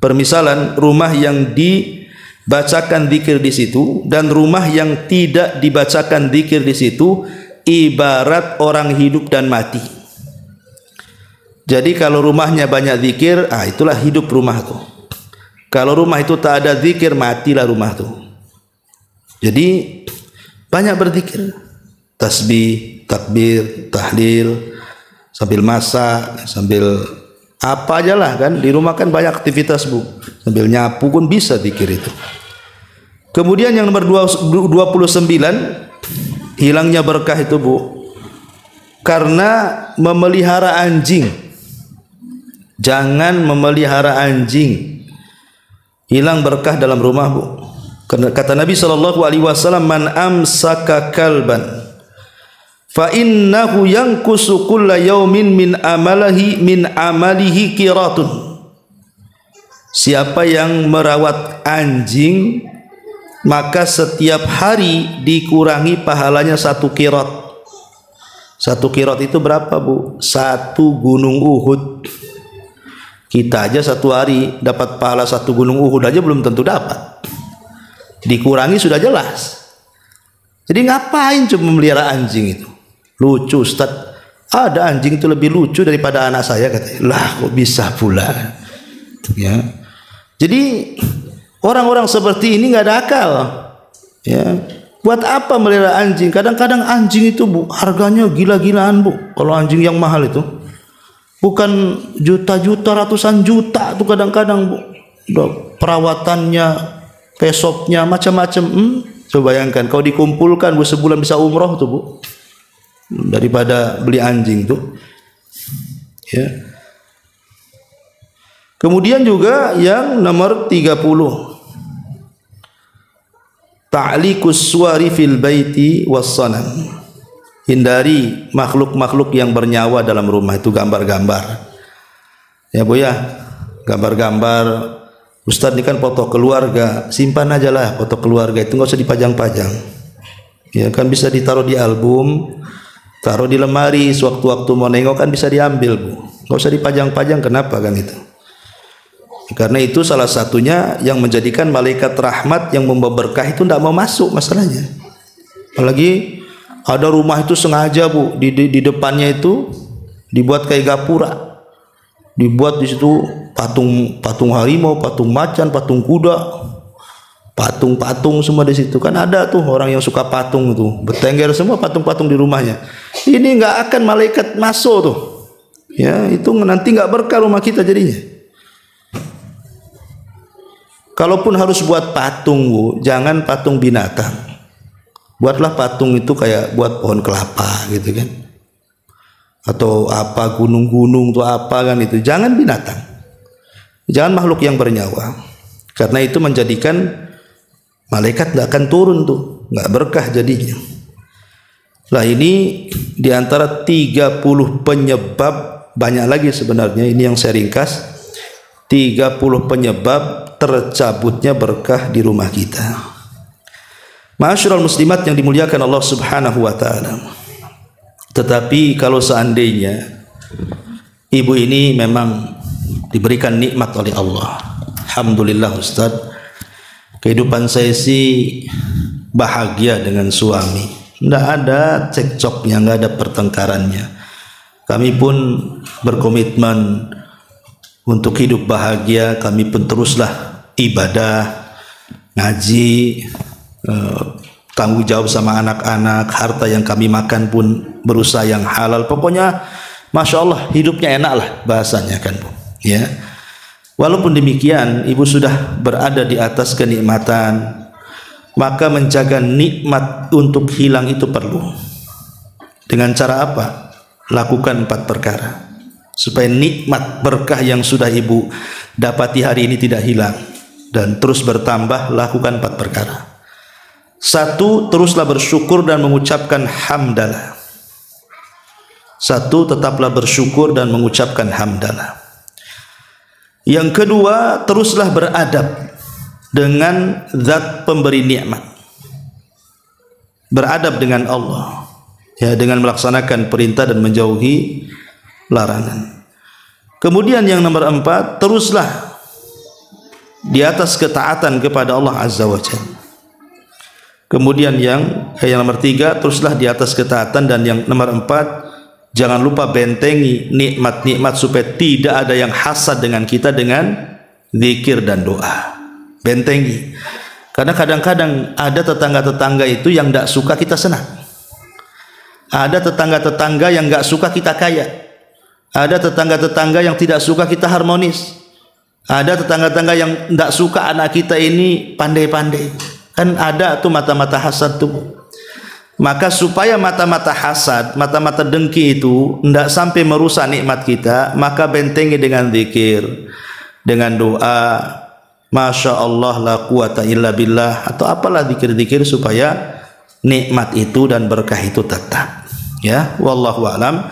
Permisalan rumah yang dibacakan zikir di situ dan rumah yang tidak dibacakan zikir di situ ibarat orang hidup dan mati. Jadi kalau rumahnya banyak zikir, itulah hidup rumah tuh. Kalau rumah itu tak ada zikir, matilah rumah itu. Jadi banyak berzikir, tasbih, takbir, tahlil, sambil masak, sambil apa aja lah kan. Di rumah kan banyak aktivitas, Bu. Sambil nyapu pun bisa zikir itu. Kemudian yang nomor 29, hilangnya berkah itu, Bu, karena memelihara anjing. Jangan memelihara anjing, hilang berkah dalam rumah, Bu. Kata Nabi SAW, man amsaka kalban fa innahu yankusu kulla yaumin min amalihi qiratun. Siapa yang merawat anjing, maka setiap hari dikurangi pahalanya 1 qirat. 1 qirat itu berapa, Bu? 1 gunung Uhud. Kita aja 1 hari dapat pahala 1 gunung Uhud aja belum tentu dapat. Dikurangi sudah jelas. Jadi ngapain cuma memelihara anjing itu? Lucu, Ustaz. Ada anjing itu lebih lucu daripada anak saya, katanya. Lah, kok bisa pula? Ya. Jadi orang-orang seperti ini nggak ada akal. Ya. Buat apa melihara anjing? Kadang-kadang anjing itu, Bu, harganya gila-gilaan, Bu. Kalau anjing yang mahal itu bukan juta-juta, ratusan juta tuh kadang-kadang, Bu. Perawatannya, pesoknya, macam-macam. Coba bayangkan, kalau dikumpulkan, Bu, sebulan bisa umroh tuh, Bu, daripada beli anjing tuh. Ya. Kemudian juga yang nomor 30, ta'liqus suwari fil baiti wassanam. Hindari makhluk-makhluk yang bernyawa dalam rumah itu, gambar-gambar. Ya, Bu, ya, gambar-gambar. Ustaz, ini kan foto keluarga, simpan aja lah foto keluarga itu, nggak usah dipajang-pajang. Ya kan, bisa ditaruh di album, taruh di lemari, sewaktu-waktu mau nengok kan bisa diambil, Bu. Nggak usah dipajang-pajang. Kenapa kan itu? Karena itu salah satunya yang menjadikan malaikat rahmat yang membawa berkah itu tidak mau masuk masalahnya. Apalagi Ada rumah itu sengaja Bu, di depannya itu dibuat kayak gapura, dibuat di situ patung harimau, patung macan, patung kuda, patung semua di situ. Kan ada tuh orang yang suka patung itu, bertengger semua patung-patung di rumahnya. Ini nggak akan malaikat masuk tuh, ya itu nanti nggak berkah rumah kita jadinya. Kalaupun harus buat patung Bu, jangan patung binatang. Buatlah patung itu kayak buat pohon kelapa gitu kan, atau apa gunung-gunung tuh apa kan, itu jangan binatang, jangan makhluk yang bernyawa, karena itu menjadikan malaikat nggak akan turun tuh, nggak berkah jadinya. Lah ini diantara 30 penyebab, banyak lagi sebenarnya, ini yang saya ringkas, 30 penyebab tercabutnya berkah di rumah kita. Ma'asyiral muslimat yang dimuliakan Allah Subhanahu wa taala. Tetapi kalau seandainya ibu ini memang diberikan nikmat oleh Allah, alhamdulillah Ustaz, kehidupan saya sih bahagia dengan suami, tidak ada cekcoknya, nggak ada pertengkarannya. Kami pun berkomitmen untuk hidup bahagia. Kami pun teruslah ibadah, ngaji, tanggung jawab sama anak-anak, harta yang kami makan pun berusaha yang halal. Pokoknya Masya Allah hidupnya enak lah bahasanya kan Bu, ya. Walaupun demikian ibu sudah berada di atas kenikmatan, maka menjaga nikmat untuk hilang itu perlu. Dengan cara apa? Lakukan 4 perkara supaya nikmat berkah yang sudah ibu dapati hari ini tidak hilang dan terus bertambah. Lakukan 4 perkara. 1, teruslah bersyukur dan mengucapkan hamdalah. 1, tetaplah bersyukur dan mengucapkan hamdalah. Yang kedua, teruslah beradab dengan zat pemberi nikmat. Beradab dengan Allah, ya, dengan melaksanakan perintah dan menjauhi larangan. Kemudian yang nomor 4, teruslah di atas ketaatan kepada Allah Azza wa Jalla. Kemudian yang nomor 3, teruslah di atas ketaatan. Dan yang nomor 4, jangan lupa bentengi nikmat-nikmat supaya tidak ada yang hasad dengan kita dengan zikir dan doa. Bentengi. Karena kadang-kadang ada tetangga-tetangga itu yang tidak suka kita senang. Ada tetangga-tetangga yang tidak suka kita kaya. Ada tetangga-tetangga yang tidak suka kita harmonis. Ada tetangga-tetangga yang tidak suka anak kita ini pandai-pandai. Kan ada tuh mata-mata hasad tuh. Maka supaya mata-mata hasad, mata-mata dengki itu tidak sampai merusak nikmat kita, maka bentengi dengan zikir, dengan doa, Masya Allah la quwata illa billah, atau apalah zikir-zikir supaya nikmat itu dan berkah itu tetap. Ya, wallahu a'lam.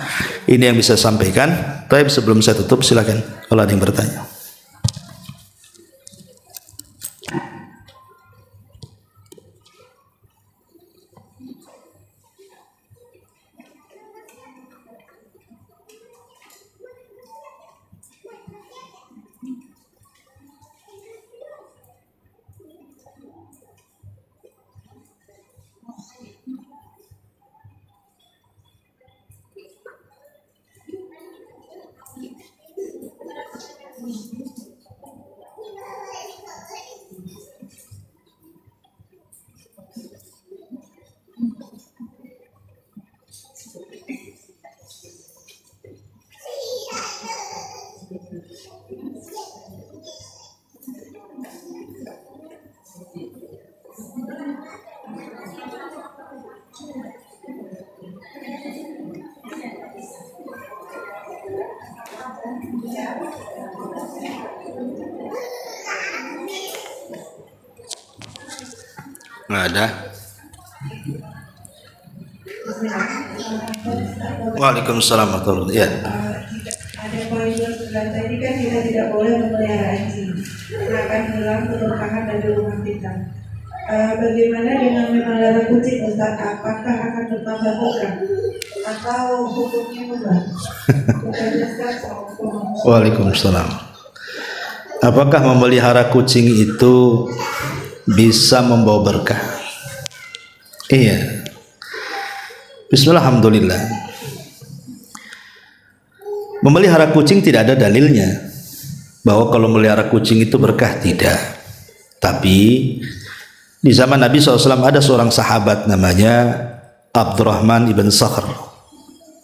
Ini yang bisa saya sampaikan. Baik, sebelum saya tutup silakan kalau ada yang bertanya. Nggak ada. Waalaikumsalam warahmatullahi wabarakatuh. Ya. Ada poin yang sebelah tadi kan kita tidak boleh memelihara anjing, karena akan hilang keberkahan dari rumah kita. Bagaimana dengan memelihara kucing, Ustaz? Apakah akan bertambah berkah atau hukumnya mubah? Waalaikumsalam. Apakah memelihara kucing itu bisa membawa berkah? Iya. Bismillah, alhamdulillah. Memelihara kucing tidak ada dalilnya bahwa kalau melihara kucing itu berkah, tidak. Tapi di zaman Nabi SAW ada seorang sahabat namanya Abdurrahman ibn Sakhr.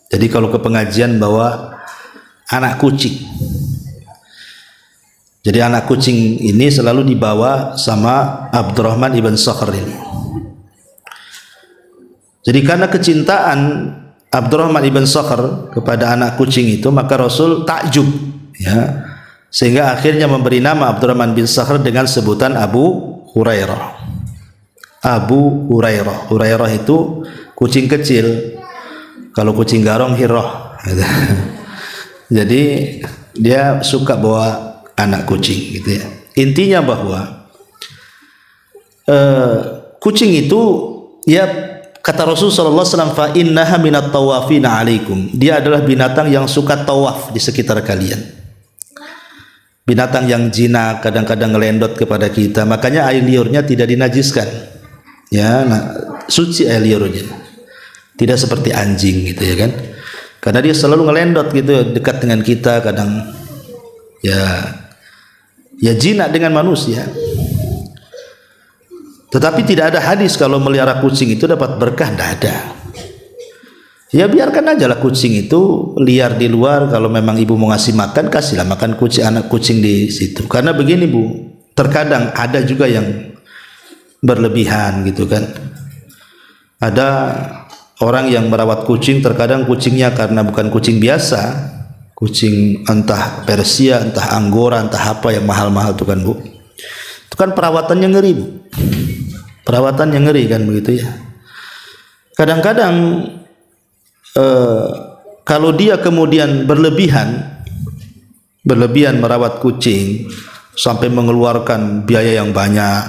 Jadi kalau ke pengajian bawa anak kucing. Jadi anak kucing ini selalu dibawa sama Abdurrahman ibn Sakhr ini. Jadi karena kecintaan Abdurrahman ibn Sakhr kepada anak kucing itu, maka Rasul takjub, ya, sehingga akhirnya memberi nama Abdurrahman bin Sakhr dengan sebutan Abu Hurairah. Abu Hurairah. Hurairah itu kucing kecil. Kalau kucing garong Hirah. Jadi dia suka bawa anak kucing, gitu ya. Intinya bahwa kucing itu, ya, kata Rasulullah SAW, fa innaha minat tawafina alaikum. Dia adalah binatang yang suka tawaf di sekitar kalian. Binatang yang jinak, kadang-kadang ngelendot kepada kita. Makanya air liurnya tidak dinajiskan. Ya, suci air liurnya. Tidak seperti anjing, gitu ya kan. Karena dia selalu ngelendot gitu dekat dengan kita, kadang ya jinak dengan manusia. Tetapi tidak ada hadis kalau melihara kucing itu dapat berkah, tidak ada. Ya biarkan aja lah kucing itu liar di luar. Kalau memang ibu mau ngasih makan, kasihlah makan kucing, anak kucing di situ. Karena begini Bu, terkadang ada juga yang berlebihan gitu kan. Ada orang yang merawat kucing, terkadang kucingnya karena bukan kucing biasa, kucing entah Persia, entah Anggora, entah apa yang mahal-mahal tuh kan Bu. Itu kan perawatannya ngeri Bu. Perawatannya ngeri kan begitu ya. Kadang-kadang kalau dia kemudian berlebihan merawat kucing sampai mengeluarkan biaya yang banyak,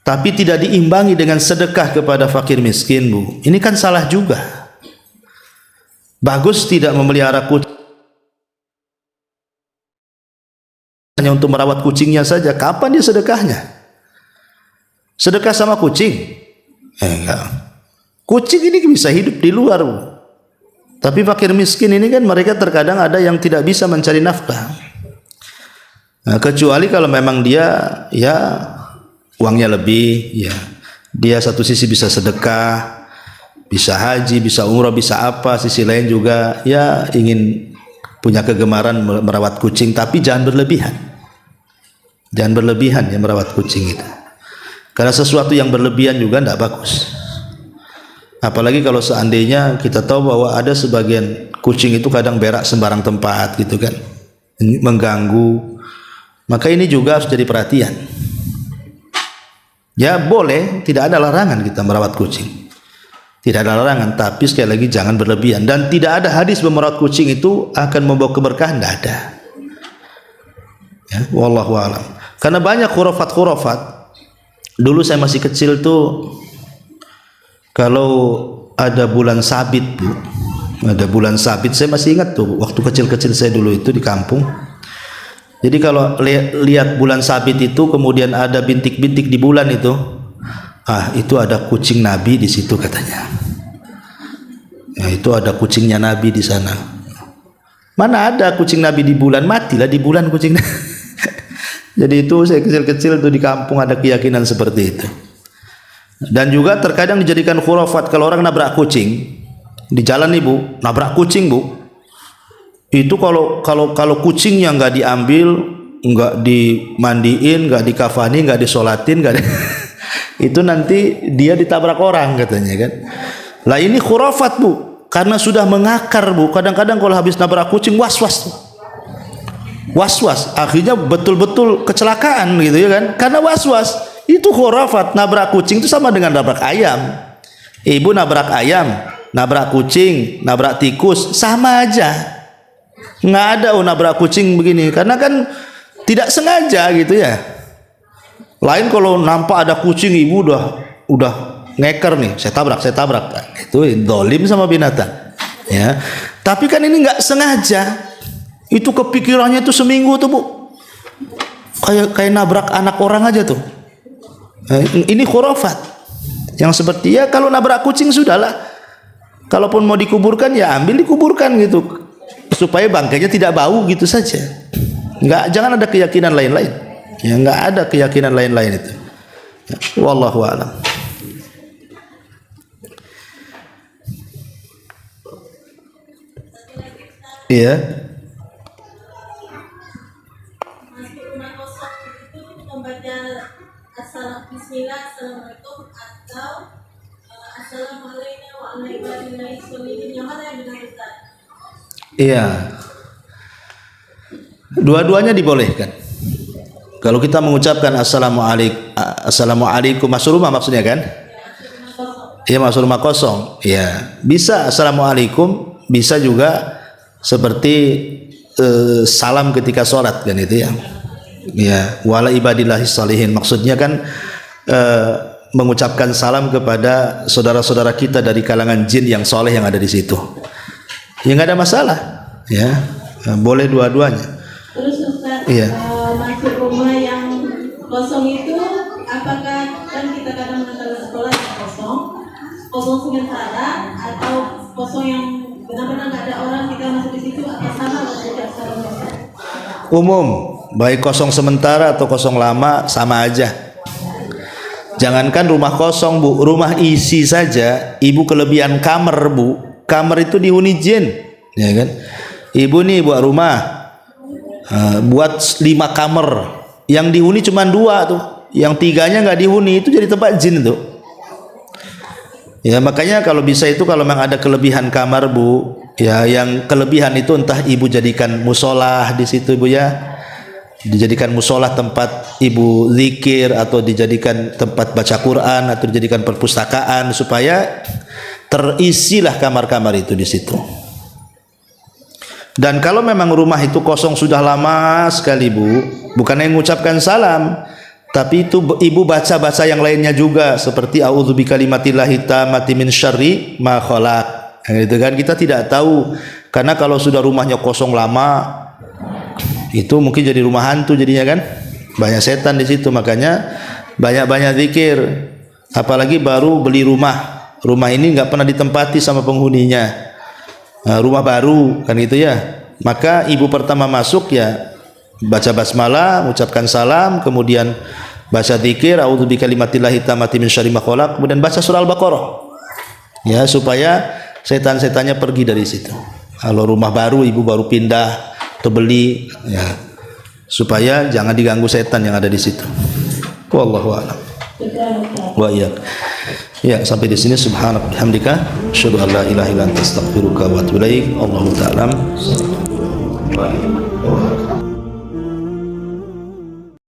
tapi tidak diimbangi dengan sedekah kepada fakir miskin Bu, ini kan salah juga. Bagus tidak memelihara kucing hanya untuk merawat kucingnya saja. Kapan dia sedekahnya? Sedekah sama kucing? Enggak. Kucing ini bisa hidup di luar Bu. Tapi fakir miskin ini kan mereka terkadang ada yang tidak bisa mencari nafkah. Nah, kecuali kalau memang dia ya uangnya lebih, ya dia satu sisi bisa sedekah, bisa haji, bisa umrah, bisa apa, sisi lain juga ya ingin punya kegemaran merawat kucing, tapi jangan berlebihan. Jangan berlebihan ya merawat kucing itu. Karena sesuatu yang berlebihan juga tidak bagus. Apalagi kalau seandainya kita tahu bahwa ada sebagian kucing itu kadang berak sembarang tempat gitu kan, mengganggu. Maka ini juga harus jadi perhatian. Ya boleh, tidak ada larangan kita merawat kucing, tidak ada larangan, tapi sekali lagi jangan berlebihan. Dan tidak ada hadis merawat kucing itu akan membawa keberkahan, tidak ada. Ya, wallahu a'lam. Karena banyak khurafat. Dulu saya masih kecil tuh, kalau ada bulan sabit Bu, ada bulan sabit, saya masih ingat tuh waktu kecil-kecil saya dulu itu di kampung. Jadi kalau lihat bulan sabit itu kemudian ada bintik-bintik di bulan itu, itu ada kucing Nabi di situ katanya. Ya, itu ada kucingnya Nabi di sana. Mana ada kucing Nabi di bulan, matilah di bulan kucing. Jadi itu saya kecil-kecil tuh di kampung ada keyakinan seperti itu. Dan juga terkadang dijadikan khurafat kalau orang nabrak kucing di jalan nih Bu, nabrak kucing Bu. Itu kalau kucingnya nggak diambil, nggak dimandiin, nggak dikafani, nggak disolatin, itu nanti dia ditabrak orang katanya kan. Lah ini khurafat Bu, karena sudah mengakar Bu. Kadang-kadang kalau habis nabrak kucing was-was, akhirnya betul-betul kecelakaan gitu ya kan. Karena was-was. Itu khurafat. Nabrak kucing itu sama dengan nabrak ayam. Ibu nabrak ayam, nabrak kucing, nabrak tikus, sama aja. Nggak ada nabrak kucing begini, karena kan tidak sengaja gitu ya. Lain kalau nampak ada kucing, ibu udah ngeker nih, saya tabrak. Itu dolim sama binatang. Ya. Tapi kan ini nggak sengaja. Itu kepikirannya itu seminggu tuh Bu. Kayak nabrak anak orang aja tuh. Ini khurafat. Yang seperti ya kalau nabrak kucing sudahlah. Kalaupun mau dikuburkan ya ambil dikuburkan gitu, supaya bangkainya tidak bau gitu saja. Jangan ada keyakinan lain-lain. Ya, nggak ada keyakinan lain-lain itu. Ya, wallahu a'lam. Iya. Membaca Bismillah, Assalamualaikum atau Assalamualaikum warahmatullahi wabarakatuh. Yang mana yang benar, Ustaz? Iya. Dua-duanya dibolehkan. Kalau kita mengucapkan Assalamualaikum masuk rumah maksudnya kan? Iya, masuk rumah kosong. Iya, bisa Assalamualaikum, bisa juga seperti salam ketika sholat kan itu ya. Ya, wala ibadillahis salihin, maksudnya kan mengucapkan salam kepada saudara-saudara kita dari kalangan jin yang soleh yang ada di situ. Ya nggak ada masalah, ya boleh dua-duanya. Terus Ustaz, Iya. masuk rumah yang kosong itu, apakah kan kita kadang mengatakan sekolah yang kosong sementara, atau kosong yang benar-benar nggak ada orang kita masuk di situ, apa sama atau tidak sama? Umum, baik kosong sementara atau kosong lama sama aja. Jangankan rumah kosong Bu, rumah isi saja, ibu kelebihan kamar Bu, kamar itu dihuni jin, ya kan? Ibu nih buat rumah, buat 5 kamar, yang dihuni cuma 2 tuh, yang 3-nya nggak dihuni, itu jadi tempat jin tuh. Ya makanya kalau bisa itu, kalau memang ada kelebihan kamar Bu, ya yang kelebihan itu entah ibu jadikan musola di situ Bu ya, dijadikan musola tempat ibu zikir, atau dijadikan tempat baca Quran, atau dijadikan perpustakaan, supaya terisilah kamar-kamar itu di situ. Dan kalau memang rumah itu kosong sudah lama sekali Bu, bukan yang mengucapkan salam, tapi itu ibu baca-baca yang lainnya juga, seperti a'udzu bikalimatillahi tammati min syarri ma khalaq. Itu kan kita tidak tahu, karena kalau sudah rumahnya kosong lama, itu mungkin jadi rumah hantu jadinya kan, banyak setan di situ. Makanya banyak-banyak zikir, apalagi baru beli rumah ini nggak pernah ditempati sama penghuninya, rumah baru kan itu ya. Maka ibu pertama masuk ya baca basmalah, mengucapkan salam, kemudian baca zikir a'udzu bikalimatillahi tammati min syarri ma khalaq, kemudian baca surah Al-Baqarah, ya supaya setan-setannya pergi dari situ. Kalau rumah baru, ibu baru pindah atau beli, ya supaya jangan diganggu setan yang ada di situ. Wallahu a'lam. Wa iyyak. Ya, sampai di sini. Subhanaka bihamdika asyhadu an la ilaha illa anta astaghfiruka wa atubu ilaik. Allahu ta'ala.